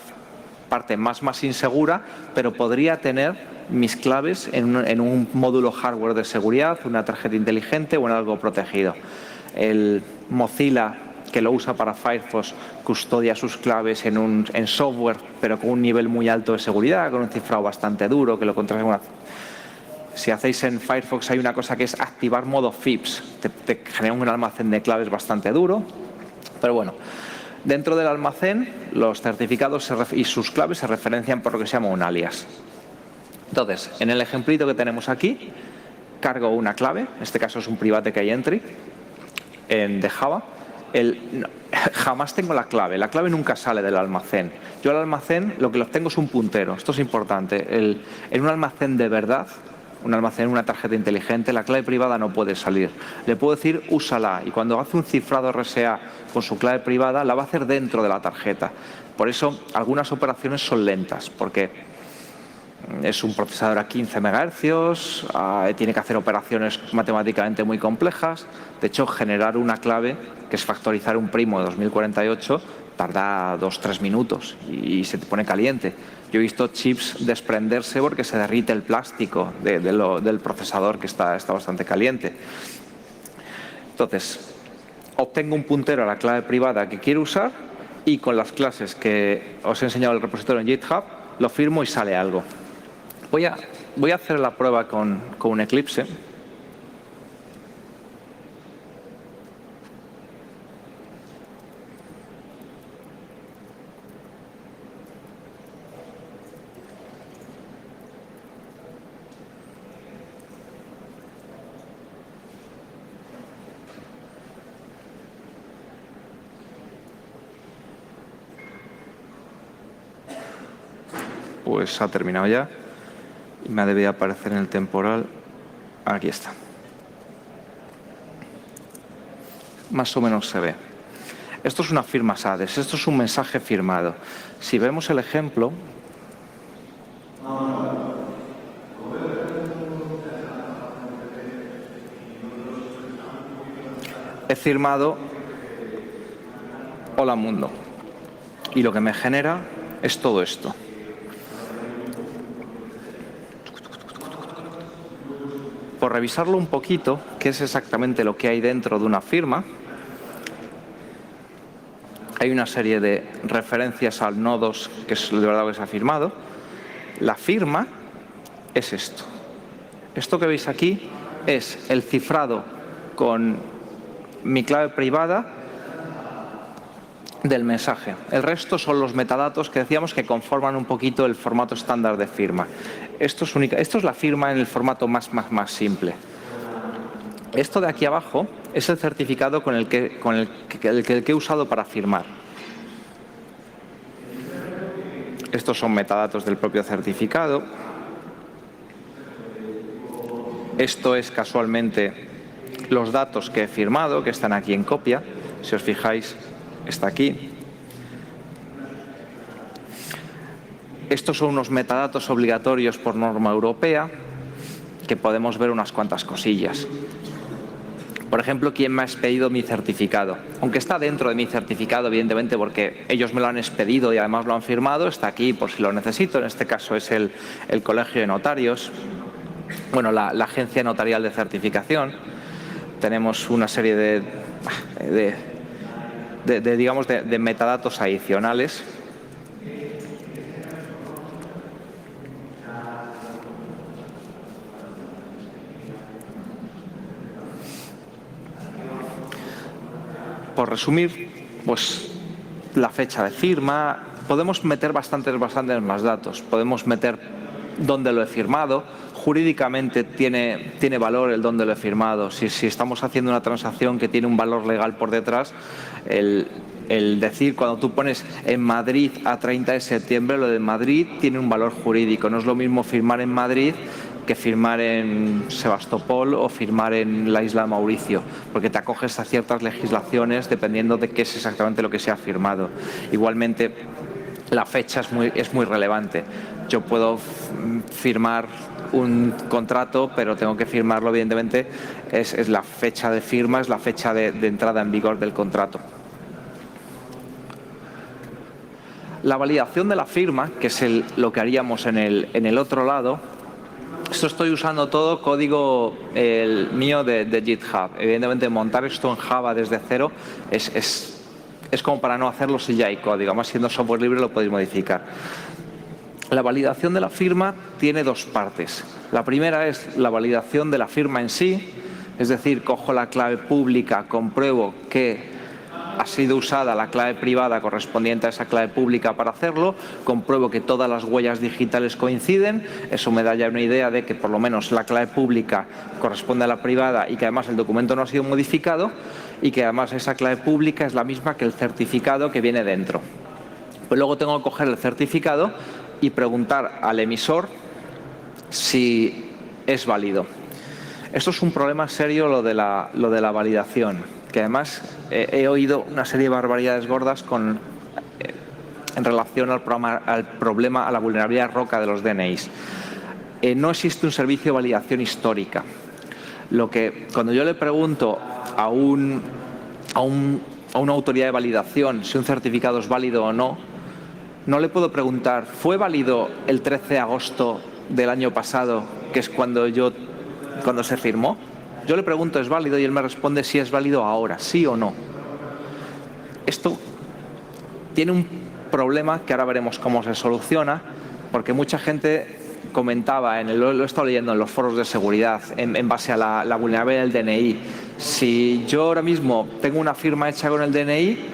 parte más insegura, pero podría tener mis claves en un módulo hardware de seguridad, una tarjeta inteligente o en algo protegido. El Mozilla, que lo usa para Firefox, custodia sus claves en software, pero con un nivel muy alto de seguridad, con un cifrado bastante duro, que lo contrae una... Si hacéis en Firefox hay una cosa que es activar modo FIPS, te genera un almacén de claves bastante duro, pero bueno. Dentro del almacén, los certificados y sus claves se referencian por lo que se llama un alias. Entonces, en el ejemplito que tenemos aquí, cargo una clave, en este caso es un private key entry de Java. Jamás tengo la clave nunca sale del almacén. Yo al almacén lo que obtengo es un puntero, esto es importante. En un almacén de verdad, un almacén, una tarjeta inteligente, la clave privada no puede salir. Le puedo decir, úsala, y cuando hace un cifrado RSA con su clave privada, la va a hacer dentro de la tarjeta. Por eso, algunas operaciones son lentas, porque es un procesador a 15 MHz, tiene que hacer operaciones matemáticamente muy complejas. De hecho, generar una clave, que es factorizar un primo de 2048, tarda 2-3 minutos y se te pone caliente. Yo he visto chips desprenderse porque se derrite el plástico del procesador, que está bastante caliente. Entonces, obtengo un puntero a la clave privada que quiero usar y con las clases que os he enseñado en el repositorio en GitHub, lo firmo y sale algo. Voy a hacer la prueba con un Eclipse. Pues ha terminado ya y me debe aparecer en el temporal. Aquí está. Más o menos se ve. Esto es una firma SADES, esto es un mensaje firmado. Si vemos el ejemplo, he firmado Hola Mundo y lo que me genera es todo esto. Por revisarlo un poquito, qué es exactamente lo que hay dentro de una firma, hay una serie de referencias al nodos que es de verdad lo que se ha firmado. La firma es esto. Esto que veis aquí es el cifrado con mi clave privada del mensaje. El resto son los metadatos que decíamos que conforman un poquito el formato estándar de firma. Esto es la firma en el formato más simple. Esto de aquí abajo es el certificado con el que he usado para firmar. Estos son metadatos del propio certificado. Esto es casualmente los datos que he firmado, que están aquí en copia. Si os fijáis, está aquí. Estos son unos metadatos obligatorios por norma europea, que podemos ver unas cuantas cosillas. Por ejemplo, ¿quién me ha expedido mi certificado? Aunque está dentro de mi certificado, evidentemente, porque ellos me lo han expedido y además lo han firmado, está aquí por si lo necesito. En este caso es el Colegio de Notarios, bueno, la Agencia Notarial de Certificación. Tenemos una serie de metadatos adicionales. Por resumir, pues la fecha de firma, podemos meter bastantes más datos. Podemos meter dónde lo he firmado. Jurídicamente tiene valor el dónde lo he firmado. Si estamos haciendo una transacción que tiene un valor legal por detrás, el decir, cuando tú pones en Madrid a 30 de septiembre, lo de Madrid tiene un valor jurídico. No es lo mismo firmar en Madrid que firmar en Sebastopol o firmar en la isla de Mauricio, porque te acoges a ciertas legislaciones dependiendo de qué es exactamente lo que se ha firmado. Igualmente, la fecha es muy relevante. Yo puedo firmar un contrato, pero tengo que firmarlo, evidentemente, es la fecha de firma, es la fecha de entrada en vigor del contrato. La validación de la firma, que es lo que haríamos en el otro lado. Esto estoy usando todo código mío de GitHub. Evidentemente, montar esto en Java desde cero es como para no hacerlo si ya hay código. Además, siendo software libre lo podéis modificar. La validación de la firma tiene dos partes. La primera es la validación de la firma en sí, es decir, cojo la clave pública, compruebo que ha sido usada la clave privada correspondiente a esa clave pública para hacerlo, compruebo que todas las huellas digitales coinciden, eso me da ya una idea de que por lo menos la clave pública corresponde a la privada y que además el documento no ha sido modificado y que además esa clave pública es la misma que el certificado que viene dentro. Pues luego tengo que coger el certificado y preguntar al emisor si es válido. Esto es un problema serio, lo de la validación, que además he oído una serie de barbaridades gordas en relación al problema, a la vulnerabilidad roca de los DNIs. No existe un servicio de validación histórica. Cuando yo le pregunto a una autoridad de validación si un certificado es válido o no, no le puedo preguntar, ¿fue válido el 13 de agosto del año pasado, que es cuando se firmó? Yo le pregunto, ¿es válido? Y él me responde si es válido ahora, sí o no. Esto tiene un problema que ahora veremos cómo se soluciona, porque mucha gente comentaba, lo he estado leyendo en los foros de seguridad, en base a la vulnerabilidad del DNI. Si yo ahora mismo tengo una firma hecha con el DNI,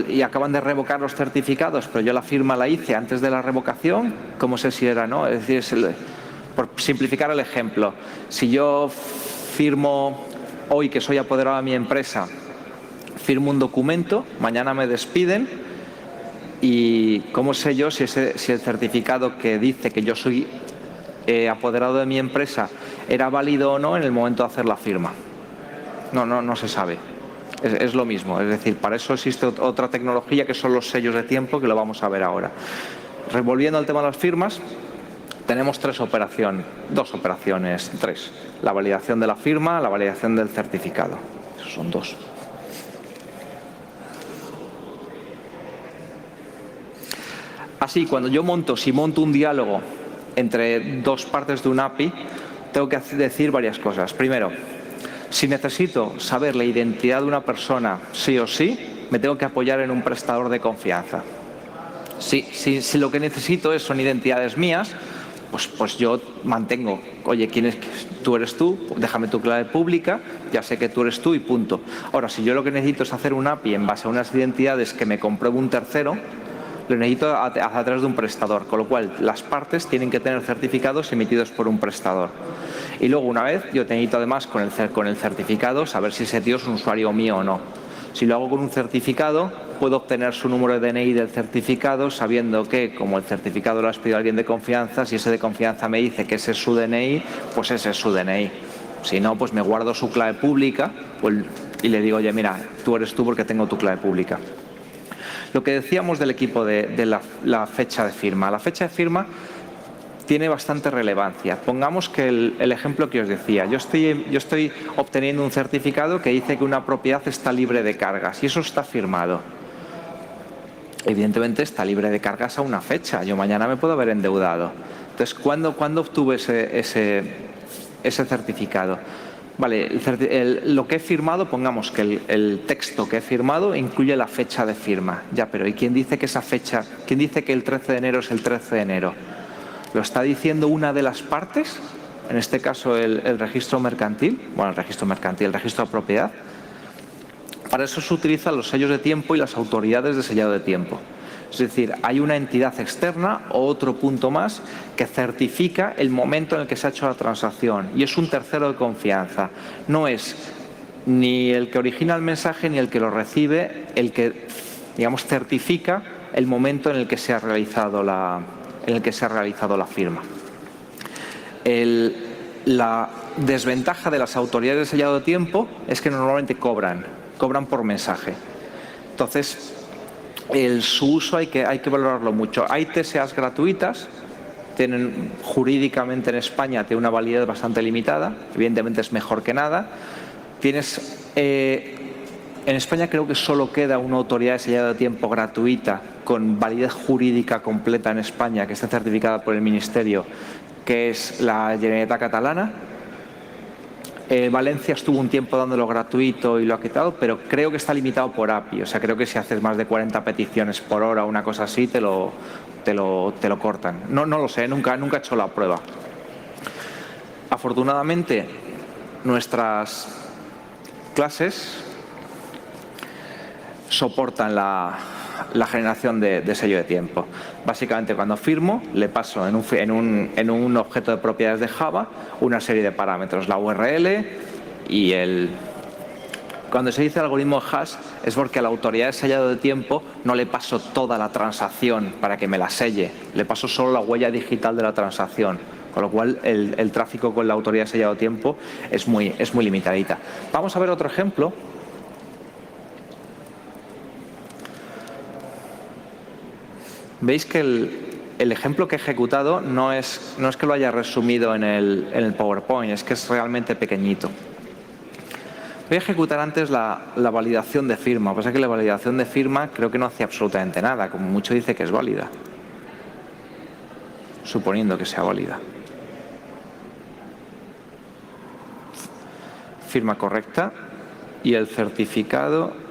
y acaban de revocar los certificados, pero yo la firma la hice antes de la revocación, ¿cómo sé si era no? Es decir, por simplificar el ejemplo, si yo firmo hoy que soy apoderado de mi empresa, firmo un documento, mañana me despiden y ¿cómo sé yo si el certificado que dice que yo soy apoderado de mi empresa era válido o no en el momento de hacer la firma? No se sabe. Es lo mismo, es decir, para eso existe otra tecnología que son los sellos de tiempo, que lo vamos a ver ahora. Volviendo al tema de las firmas, tenemos tres operaciones. La validación de la firma, la validación del certificado. Esos son dos. Así, cuando yo monto un diálogo entre dos partes de un API, tengo que decir varias cosas. Primero, si necesito saber la identidad de una persona sí o sí, me tengo que apoyar en un prestador de confianza. Si lo que necesito son identidades mías, pues yo mantengo, oye, tú eres tú, déjame tu clave pública, ya sé que tú eres tú y punto. Ahora, si yo lo que necesito es hacer un API en base a unas identidades que me compruebe un tercero, lo necesito a través de un prestador, con lo cual las partes tienen que tener certificados emitidos por un prestador. Y luego, una vez, yo necesito además con el certificado saber si ese tío es un usuario mío o no. Si lo hago con un certificado, puedo obtener su número de DNI del certificado sabiendo que, como el certificado lo ha pedido a alguien de confianza, si ese de confianza me dice que ese es su DNI, pues ese es su DNI. Si no, pues me guardo su clave pública y le digo, oye, mira, tú eres tú porque tengo tu clave pública. Lo que decíamos del equipo de la fecha de firma. La fecha de firma tiene bastante relevancia. Pongamos que el ejemplo que os decía, yo estoy obteniendo un certificado que dice que una propiedad está libre de cargas y eso está firmado. Evidentemente está libre de cargas a una fecha, yo mañana me puedo haber endeudado. Entonces, ¿cuándo obtuve ese certificado? Vale, lo que he firmado, pongamos que el texto que he firmado incluye la fecha de firma. Ya, pero ¿y quién dice que esa fecha, quién dice que el 13 de enero es el 13 de enero? ¿Lo está diciendo una de las partes? En este caso el registro mercantil, bueno, el registro de propiedad. Para eso se utilizan los sellos de tiempo y las autoridades de sellado de tiempo. Es decir, hay una entidad externa o otro punto más que certifica el momento en el que se ha hecho la transacción y es un tercero de confianza. No es ni el que origina el mensaje ni el que lo recibe el que, digamos, certifica el momento en el que se ha realizado la firma. La desventaja de las autoridades de sellado de tiempo es que normalmente cobran por mensaje. Entonces, su uso hay que valorarlo mucho. Hay TSAs gratuitas, jurídicamente en España tiene una validez bastante limitada, evidentemente es mejor que nada. En España creo que solo queda una autoridad de sellado de tiempo gratuita con validez jurídica completa en España que esté certificada por el Ministerio, que es la Generalitat Catalana. Valencia estuvo un tiempo dándolo gratuito y lo ha quitado, pero creo que está limitado por API. O sea, creo que si haces más de 40 peticiones por hora o una cosa así, te lo cortan. No lo sé, nunca he hecho la prueba. Afortunadamente, nuestras clases soportan la generación de sello de tiempo. Básicamente, cuando firmo, le paso en un objeto de propiedades de Java una serie de parámetros, la URL y Cuando se dice algoritmo hash es porque a la autoridad de sellado de tiempo no le paso toda la transacción para que me la selle, le paso solo la huella digital de la transacción, con lo cual el tráfico con la autoridad de sellado de tiempo es muy limitadita. Vamos a ver otro ejemplo. Veis que el ejemplo que he ejecutado no es que lo haya resumido en el PowerPoint, es que es realmente pequeñito. Voy a ejecutar antes la validación de firma. Lo que pasa es que la validación de firma creo que no hace absolutamente nada, como mucho dice que es válida, suponiendo que sea válida. Firma correcta y el certificado.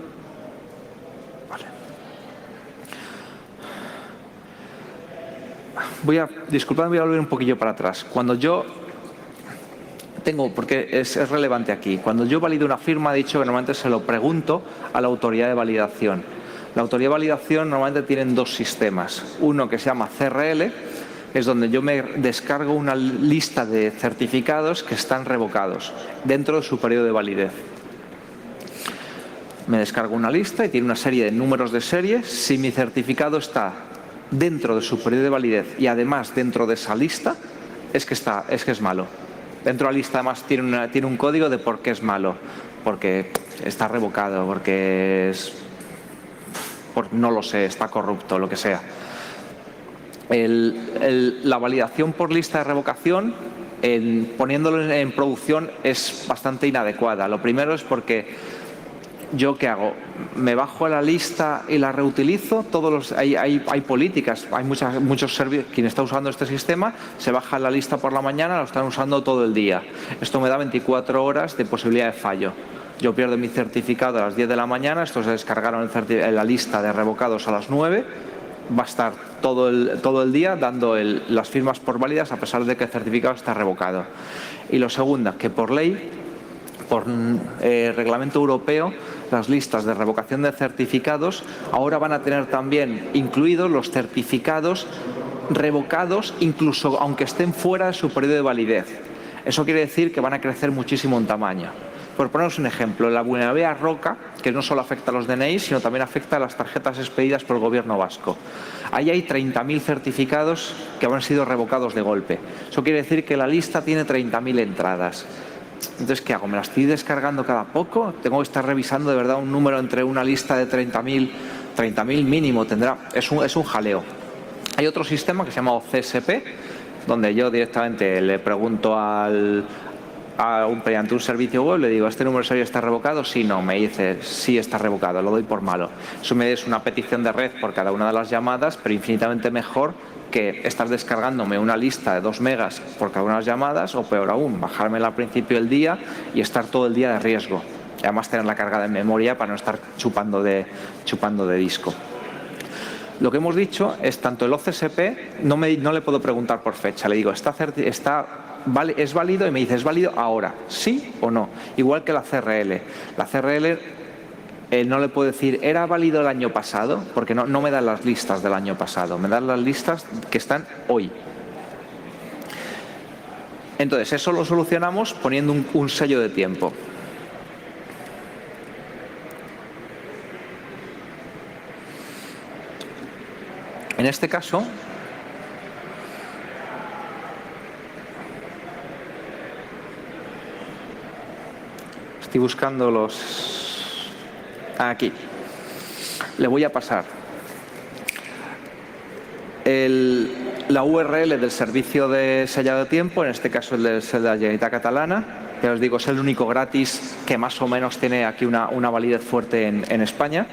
Disculpadme, voy a volver un poquillo para atrás. Cuando yo porque es relevante aquí, cuando yo valido una firma, he dicho que normalmente se lo pregunto a la autoridad de validación. La autoridad de validación normalmente tienen dos sistemas. Uno que se llama CRL, es donde yo me descargo una lista de certificados que están revocados dentro de su periodo de validez. Me descargo una lista y tiene una serie de números de serie. Si mi certificado está dentro de su periodo de validez y además dentro de esa lista, es que es malo. Dentro de la lista además tiene un código de por qué es malo, porque está revocado, porque no lo sé, está corrupto, lo que sea. La validación por lista de revocación, poniéndolo en producción, es bastante inadecuada. Lo primero es porque ¿yo qué hago? ¿Me bajo a la lista y la reutilizo? Hay políticas, hay muchos servicios. Quien está usando este sistema se baja la lista por la mañana, lo están usando todo el día. Esto me da 24 horas de posibilidad de fallo. Yo pierdo mi certificado a las 10 de la mañana, estos se descargaron la lista de revocados a las 9, va a estar todo el día dando las firmas por válidas a pesar de que el certificado está revocado. Y lo segundo, que por ley, por reglamento europeo, las listas de revocación de certificados ahora van a tener también incluidos los certificados revocados incluso aunque estén fuera de su periodo de validez. Eso quiere decir que van a crecer muchísimo en tamaño. Por poneros un ejemplo, la vulnerabilidad Roca, que no solo afecta a los DNI, sino también afecta a las tarjetas expedidas por el gobierno vasco. Ahí hay 30.000 certificados que han sido revocados de golpe. Eso quiere decir que la lista tiene 30.000 entradas. Entonces, ¿qué hago? ¿Me la estoy descargando cada poco? ¿Tengo que estar revisando de verdad un número entre una lista de 30.000 mínimo? Es un jaleo. Hay otro sistema que se llama CSP, donde yo directamente le pregunto mediante un servicio web, le digo, ¿este número de serie está revocado? Sí, no, me dice, sí está revocado, lo doy por malo. Eso me es una petición de red por cada una de las llamadas, pero infinitamente mejor que estar descargándome una lista de 2 megas por cada una de las llamadas, o peor aún, bajármela al principio del día y estar todo el día de riesgo. Y además tener la carga de memoria para no estar chupando de disco. Lo que hemos dicho es tanto el OCSP, no le puedo preguntar por fecha, le digo, ¿es válido? Y me dice, ¿es válido ahora? ¿Sí o no? Igual que la CRL. La CRL no le puedo decir, ¿era válido el año pasado? Porque no me dan las listas del año pasado, me dan las listas que están hoy. Entonces, eso lo solucionamos poniendo un sello de tiempo. En este caso, estoy buscando los... Aquí. Le voy a pasar la URL del servicio de sellado de tiempo, en este caso el de la Generalitat Catalana. Ya os digo, es el único gratis que más o menos tiene aquí una validez fuerte en España.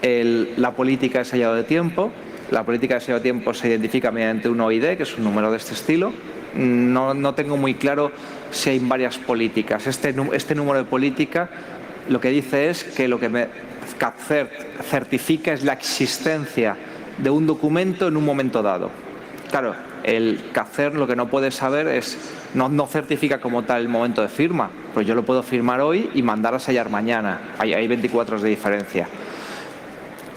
La política de sellado de tiempo. La política de sellado de tiempo se identifica mediante un OID, que es un número de este estilo. No tengo muy claro si hay varias políticas. Este número de política lo que dice es que lo que CAPCERT certifica es la existencia de un documento en un momento dado. Claro, el CAPCERT lo que no puede saber es, no certifica como tal el momento de firma, pues yo lo puedo firmar hoy y mandar a sellar mañana. Hay 24 horas de diferencia.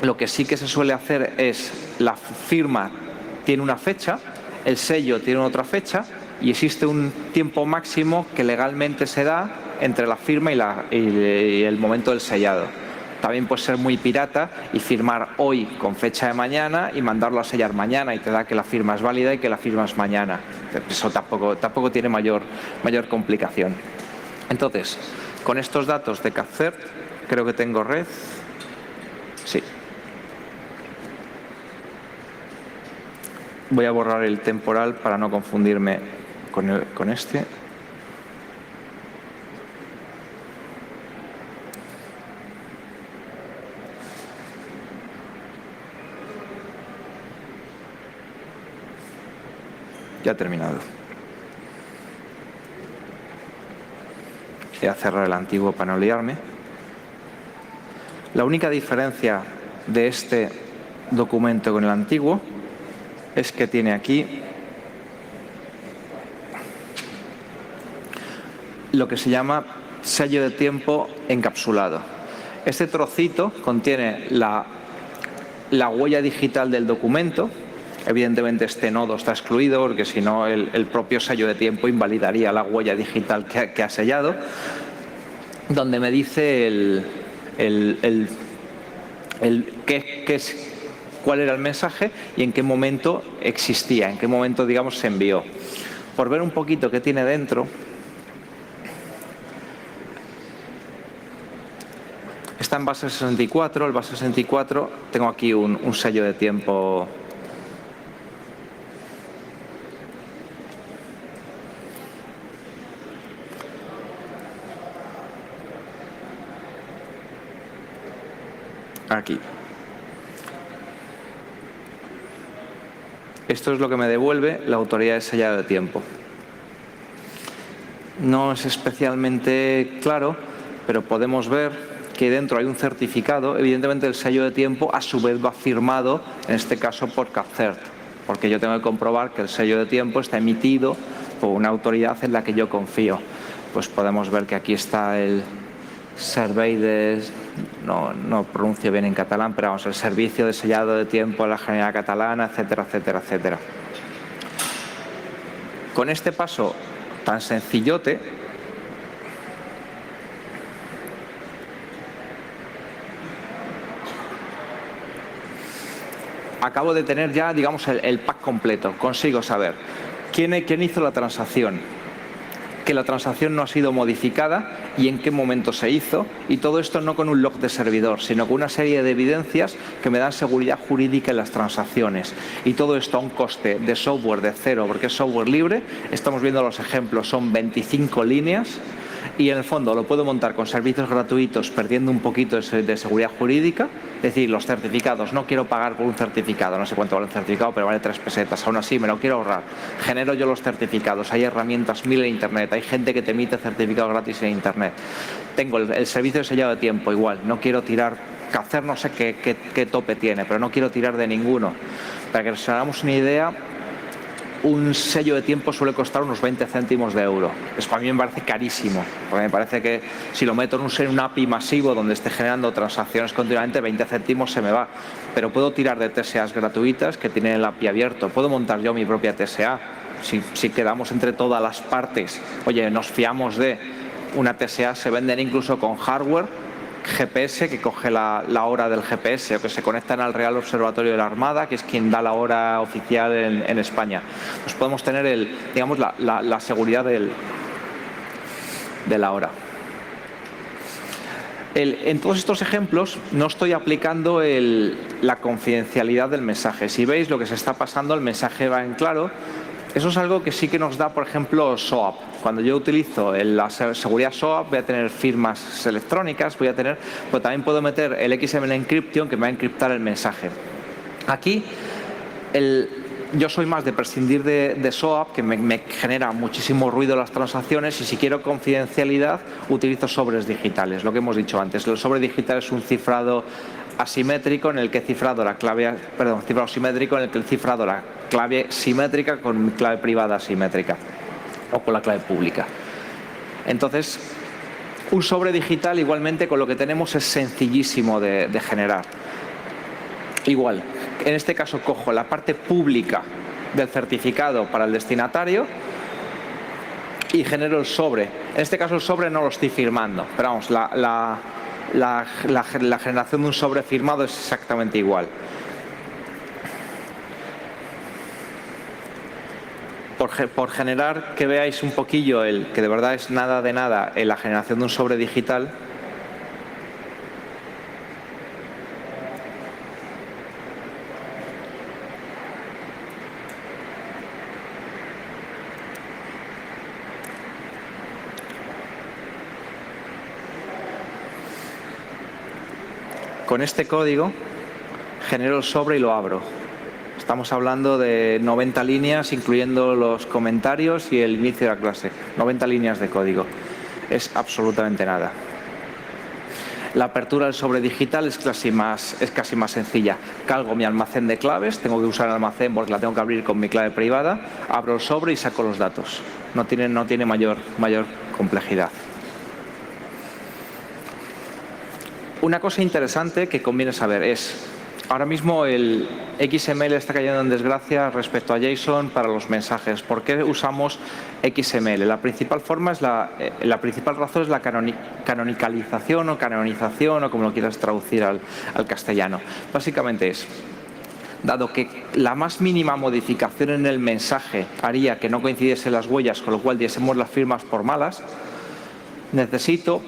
Lo que sí que se suele hacer es, la firma tiene una fecha, el sello tiene otra fecha y existe un tiempo máximo que legalmente se da entre la firma y el momento del sellado. También puede ser muy pirata y firmar hoy con fecha de mañana y mandarlo a sellar mañana y te da que la firma es válida y que la firma es mañana. Eso tampoco tiene mayor complicación. Entonces, con estos datos de CAPCERT, creo que tengo red. Sí. Voy a borrar el temporal para no confundirme con este. Ya he terminado. Voy a cerrar el antiguo para no liarme. La única diferencia de este documento con el antiguo es que tiene aquí lo que se llama sello de tiempo encapsulado. Este trocito contiene la huella digital del documento. Evidentemente este nodo está excluido porque si no el propio sello de tiempo invalidaría la huella digital que ha sellado, donde me dice cuál era el mensaje y en qué momento existía, en qué momento, digamos, se envió. Por ver un poquito qué tiene dentro, está en base 64. El base 64 tengo aquí un sello de tiempo. Aquí. Esto es lo que me devuelve la autoridad de sellado de tiempo. No es especialmente claro, pero podemos ver que dentro hay un certificado. Evidentemente el sello de tiempo a su vez va firmado, en este caso por CAPCERT, porque yo tengo que comprobar que el sello de tiempo está emitido por una autoridad en la que yo confío. Pues podemos ver que aquí está el Servei de... No pronuncio bien en catalán, pero vamos, el servicio de sellado de tiempo de la Generalitat Catalana, etcétera, etcétera, etcétera. Con este paso tan sencillote, acabo de tener ya, digamos, el pack completo. Consigo saber quién hizo la transacción, que la transacción no ha sido modificada y en qué momento se hizo, y todo esto no con un log de servidor, sino con una serie de evidencias que me dan seguridad jurídica en las transacciones. Y todo esto a un coste de software de cero, porque es software libre. Estamos viendo los ejemplos, son 25 líneas, y en el fondo lo puedo montar con servicios gratuitos, perdiendo un poquito de seguridad jurídica. Es decir, los certificados, no quiero pagar por un certificado, no sé cuánto vale un certificado, pero vale 3 pesetas, aún así me lo quiero ahorrar. Genero yo los certificados, hay herramientas mil en Internet, hay gente que te emite certificados gratis en Internet. Tengo el servicio de sellado de tiempo, igual, no quiero tirar, Cacer no sé qué tope tiene, pero no quiero tirar de ninguno. Para que nos hagamos una idea, un sello de tiempo suele costar unos 20 céntimos de euro. Eso a mí me parece carísimo, porque me parece que si lo meto en un API masivo donde esté generando transacciones continuamente, 20 céntimos se me va. Pero puedo tirar de TSAs gratuitas que tienen el API abierto. Puedo montar yo mi propia TSA. Si quedamos entre todas las partes, oye, nos fiamos de una TSA, se venden incluso con hardware, GPS, que coge la hora del GPS, o que se conectan al Real Observatorio de la Armada, que es quien da la hora oficial en España. Pues podemos tener digamos, la seguridad de la hora. En todos estos ejemplos no estoy aplicando la confidencialidad del mensaje. Si veis lo que se está pasando, el mensaje va en claro. Eso es algo que sí que nos da, por ejemplo, SOAP. Cuando yo utilizo la seguridad SOAP, voy a tener firmas electrónicas, pero también puedo meter el XML Encryption, que me va a encriptar el mensaje. Aquí, yo soy más de prescindir de SOAP, que me genera muchísimo ruido las transacciones, y si quiero confidencialidad, utilizo sobres digitales, lo que hemos dicho antes. El sobre digital es un cifrado asimétrico en el que he cifrado la clave, cifrado simétrico en el que he cifrado la clave simétrica con mi clave privada asimétrica o con la clave pública. Entonces, un sobre digital igualmente con lo que tenemos es sencillísimo de generar. Igual, en este caso cojo la parte pública del certificado para el destinatario y genero el sobre. En este caso el sobre no lo estoy firmando, pero vamos, la generación de un sobre firmado es exactamente igual. Por generar que veáis un poquillo que de verdad es nada de nada en la generación de un sobre digital. Con este código genero el sobre y lo abro. Estamos hablando de 90 líneas, incluyendo los comentarios y el inicio de la clase. 90 líneas de código. Es absolutamente nada. La apertura del sobre digital es casi más sencilla. Cargo mi almacén de claves, tengo que usar el almacén porque la tengo que abrir con mi clave privada, abro el sobre y saco los datos. No tiene mayor complejidad. Una cosa interesante que conviene saber es, ahora mismo el XML está cayendo en desgracia respecto a JSON para los mensajes. ¿Por qué usamos XML? La principal razón es la canonicalización o canonización, o como lo quieras traducir al castellano. Básicamente es, dado que la más mínima modificación en el mensaje haría que no coincidiesen las huellas, con lo cual diésemos las firmas por malas, necesito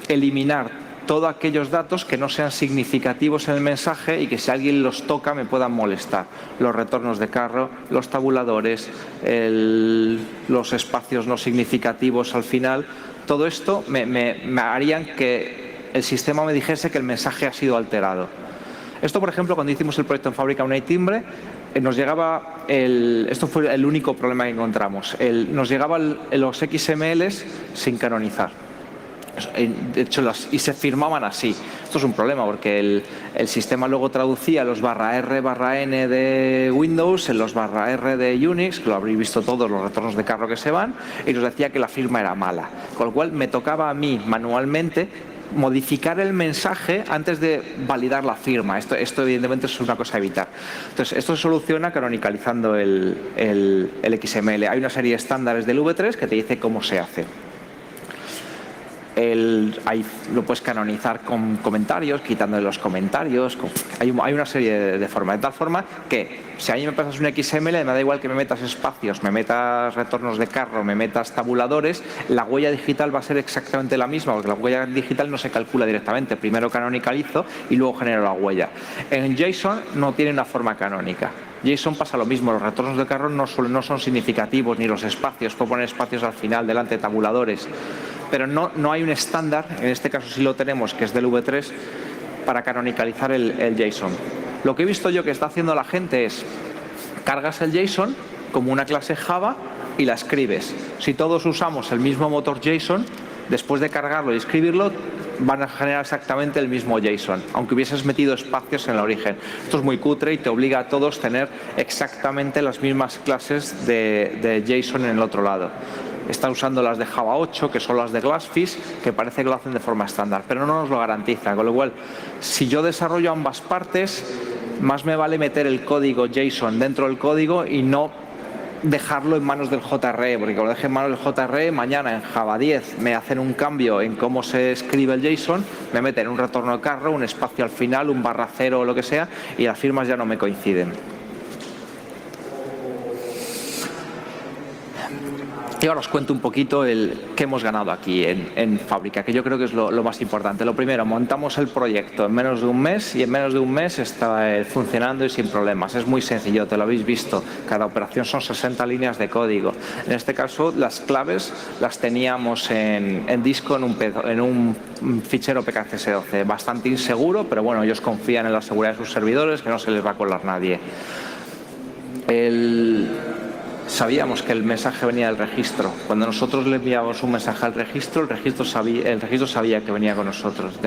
eliminar todos aquellos datos que no sean significativos en el mensaje y que si alguien los toca me puedan molestar. Los retornos de carro, los tabuladores, los espacios no significativos al final. Todo esto me harían que el sistema me dijese que el mensaje ha sido alterado. Esto, por ejemplo, cuando hicimos el proyecto en Fábrica Money Timbre, nos llegaba esto fue el único problema que encontramos. Nos llegaban los XMLs sin canonizar. De hecho, y se firmaban así. Esto es un problema porque el sistema luego traducía los /R/N de Windows en los /R de Unix, que lo habréis visto todos, los retornos de carro que se van, y nos decía que la firma era mala. Con lo cual me tocaba a mí manualmente modificar el mensaje antes de validar la firma. Esto evidentemente es una cosa a evitar. Entonces, esto se soluciona canonicalizando el XML. Hay una serie de estándares del V3 que te dice cómo se hace. Ahí lo puedes canonizar con comentarios, quitándole los comentarios. Hay una serie de formas. De tal forma que si a mí me pasas un XML, me da igual que me metas espacios, me metas retornos de carro, me metas tabuladores, la huella digital va a ser exactamente la misma, porque la huella digital no se calcula directamente. Primero canonicalizo y luego genero la huella. En JSON no tiene una forma canónica. JSON pasa lo mismo, los retornos de carro no son significativos, ni los espacios, puedo poner espacios al final, delante de tabuladores. Pero no hay un estándar, en este caso sí lo tenemos, que es del V3, para canonicalizar el JSON. Lo que he visto yo que está haciendo la gente es, cargas el JSON como una clase Java y la escribes. Si todos usamos el mismo motor JSON, después de cargarlo y escribirlo, van a generar exactamente el mismo JSON, aunque hubieses metido espacios en el origen. Esto es muy cutre y te obliga a todos a tener exactamente las mismas clases de JSON en el otro lado. Está usando las de Java 8, que son las de Glassfish, que parece que lo hacen de forma estándar, pero no nos lo garantiza. Con lo cual, si yo desarrollo ambas partes, más me vale meter el código JSON dentro del código y no dejarlo en manos del JRE, porque como lo deje en manos del JRE, mañana en Java 10 me hacen un cambio en cómo se escribe el JSON, me meten un retorno de carro, un espacio al final, un /0 o lo que sea, y las firmas ya no me coinciden. Y ahora os cuento un poquito qué hemos ganado aquí en Fábrica, que yo creo que es lo más importante. Lo primero, montamos el proyecto en menos de un mes y en menos de un mes está funcionando y sin problemas. Es muy sencillo, te lo habéis visto. Cada operación son 60 líneas de código. En este caso, las claves las teníamos en disco en un fichero PKCS12. Bastante inseguro, pero bueno, ellos confían en la seguridad de sus servidores, que no se les va a colar nadie. Sabíamos que el mensaje venía del registro. Cuando nosotros le enviábamos un mensaje al registro, el registro sabía que venía de nosotros.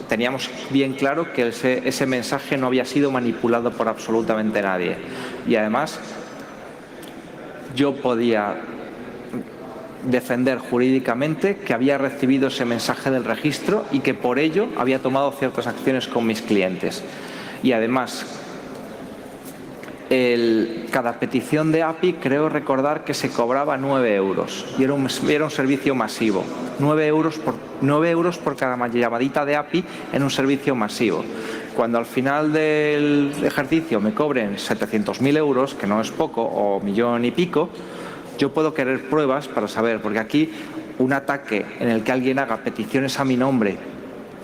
Teníamos bien claro que ese mensaje no había sido manipulado por absolutamente nadie. Y además, yo podía defender jurídicamente que había recibido ese mensaje del registro y que por ello había tomado ciertas acciones con mis clientes. Y además, cada petición de API creo recordar que se cobraba 9 euros y era un servicio masivo. 9 euros por cada llamadita de API en un servicio masivo. Cuando al final del ejercicio me cobren 700.000 euros, que no es poco, o millón y pico, yo puedo querer pruebas para saber, porque aquí un ataque en el que alguien haga peticiones a mi nombre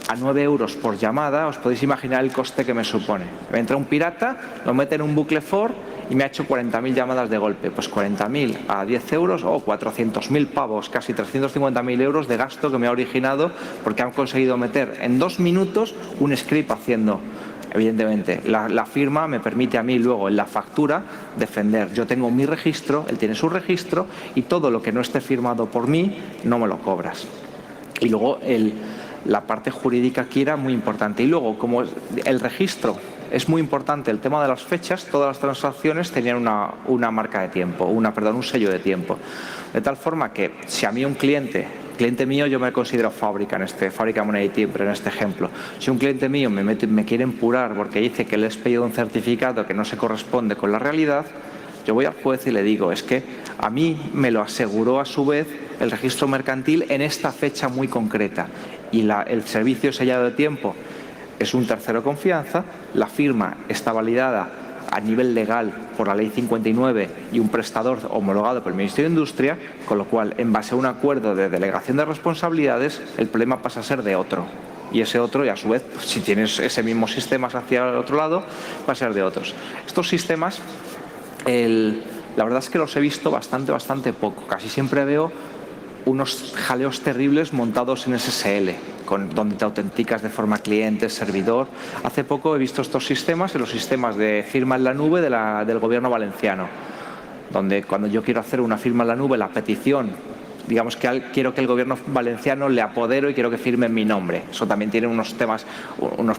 a 9 euros por llamada, os podéis imaginar el coste que me supone. Me entra un pirata, lo mete en un bucle for y me ha hecho 40.000 llamadas de golpe. Pues 40.000 a 10 euros o 400.000 pavos, casi 350.000 euros de gasto que me ha originado porque han conseguido meter en 2 minutos un script haciendo. Evidentemente, la firma me permite a mí luego en la factura defender. Yo tengo mi registro, él tiene su registro y todo lo que no esté firmado por mí no me lo cobras. Y luego la parte jurídica aquí era muy importante. Y luego, como el registro es muy importante, el tema de las fechas, todas las transacciones tenían una marca de tiempo, un sello de tiempo. De tal forma que si a mí un cliente mío, yo me considero Fábrica Moneda y Timbre en este ejemplo. Si un cliente mío me quiere empurar porque dice que le he pedido un certificado que no se corresponde con la realidad, yo voy al juez y le digo, es que a mí me lo aseguró a su vez el registro mercantil en esta fecha muy concreta y el servicio sellado de tiempo es un tercero de confianza, la firma está validada a nivel legal por la Ley 59 y un prestador homologado por el Ministerio de Industria, con lo cual, en base a un acuerdo de delegación de responsabilidades, el problema pasa a ser de otro. Y ese otro, y a su vez, si tienes ese mismo sistema hacia el otro lado, va a ser de otros. Estos sistemas, la verdad es que los he visto bastante poco. Casi siempre veo unos jaleos terribles montados en SSL, donde te autenticas de forma cliente-servidor. Hace poco he visto estos sistemas en los sistemas de firma en la nube del gobierno valenciano, donde cuando yo quiero hacer una firma en la nube, la petición, digamos que quiero que el gobierno valenciano le apodero y quiero que firme en mi nombre. Eso también tiene unos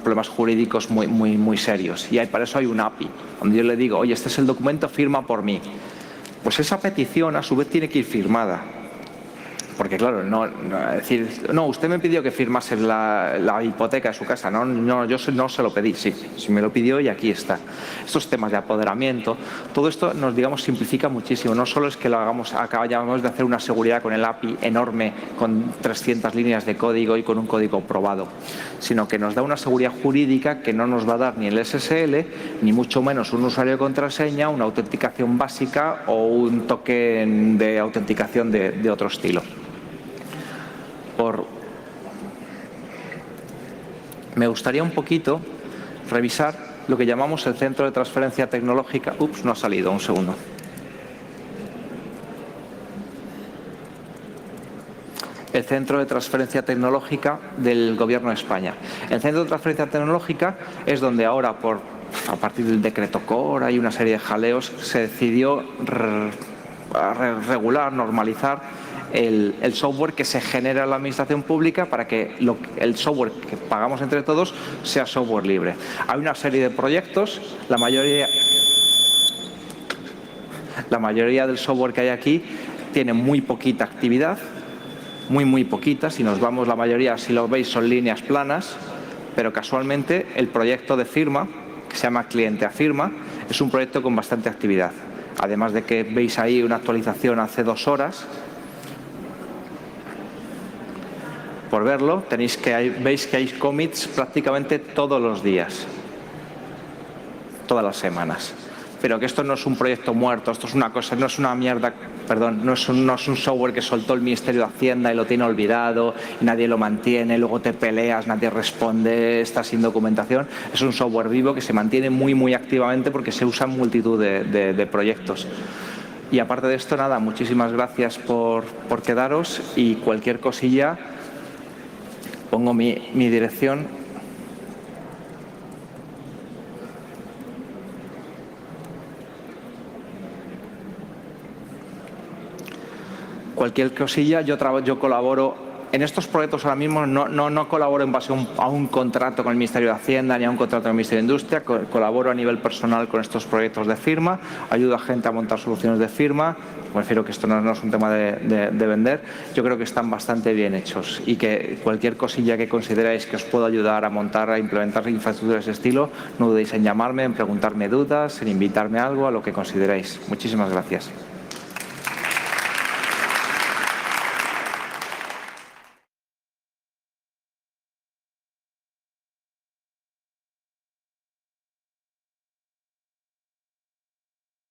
problemas jurídicos muy serios. Y para eso hay un API, donde yo le digo, oye, este es el documento, firma por mí. Pues esa petición a su vez tiene que ir firmada Porque claro, decir, no, usted me pidió que firmase la hipoteca de su casa. No, yo no se lo pedí, sí me lo pidió y aquí está. Estos temas de apoderamiento, todo esto nos, digamos, simplifica muchísimo. No solo es que lo acabamos de hacer una seguridad con el API enorme, con 300 líneas de código y con un código probado, sino que nos da una seguridad jurídica que no nos va a dar ni el SSL, ni mucho menos un usuario de contraseña, una autenticación básica o un token de autenticación de otro estilo. Me gustaría un poquito revisar lo que llamamos el centro de transferencia tecnológica. Ups, no ha salido, un segundo. El Centro de Transferencia Tecnológica del Gobierno de España. El Centro de Transferencia Tecnológica es donde ahora, a partir del decreto Cora y una serie de jaleos, se decidió regular, normalizar el software que se genera en la administración pública para que el software que pagamos entre todos sea software libre. Hay una serie de proyectos, la mayoría del software que hay aquí tiene muy poquita actividad, muy poquita. Si nos vamos, la mayoría, si lo veis, son líneas planas, pero casualmente el proyecto de firma, que se llama Cliente a Firma, es un proyecto con bastante actividad. Además de que veis ahí una actualización hace 2 horas. Por verlo, veis que hay commits prácticamente todos los días, todas las semanas. Pero que esto no es un proyecto muerto, esto es una cosa, no es una mierda, perdón, no es un software que soltó el Ministerio de Hacienda y lo tiene olvidado, y nadie lo mantiene, luego te peleas, nadie responde, está sin documentación. Es un software vivo que se mantiene muy activamente porque se usa en multitud de proyectos. Y aparte de esto, nada, muchísimas gracias por quedaros, y cualquier cosilla, pongo mi dirección. Cualquier cosilla, yo colaboro. En estos proyectos ahora mismo no colaboro en base a un contrato con el Ministerio de Hacienda ni a un contrato con el Ministerio de Industria. Colaboro a nivel personal con estos proyectos de firma, ayudo a gente a montar soluciones de firma. Me refiero que esto no es un tema de vender. Yo creo que están bastante bien hechos, y que cualquier cosilla que consideráis que os puedo ayudar a montar, a implementar infraestructuras de ese estilo, no dudéis en llamarme, en preguntarme dudas, en invitarme a algo, a lo que consideráis. Muchísimas gracias.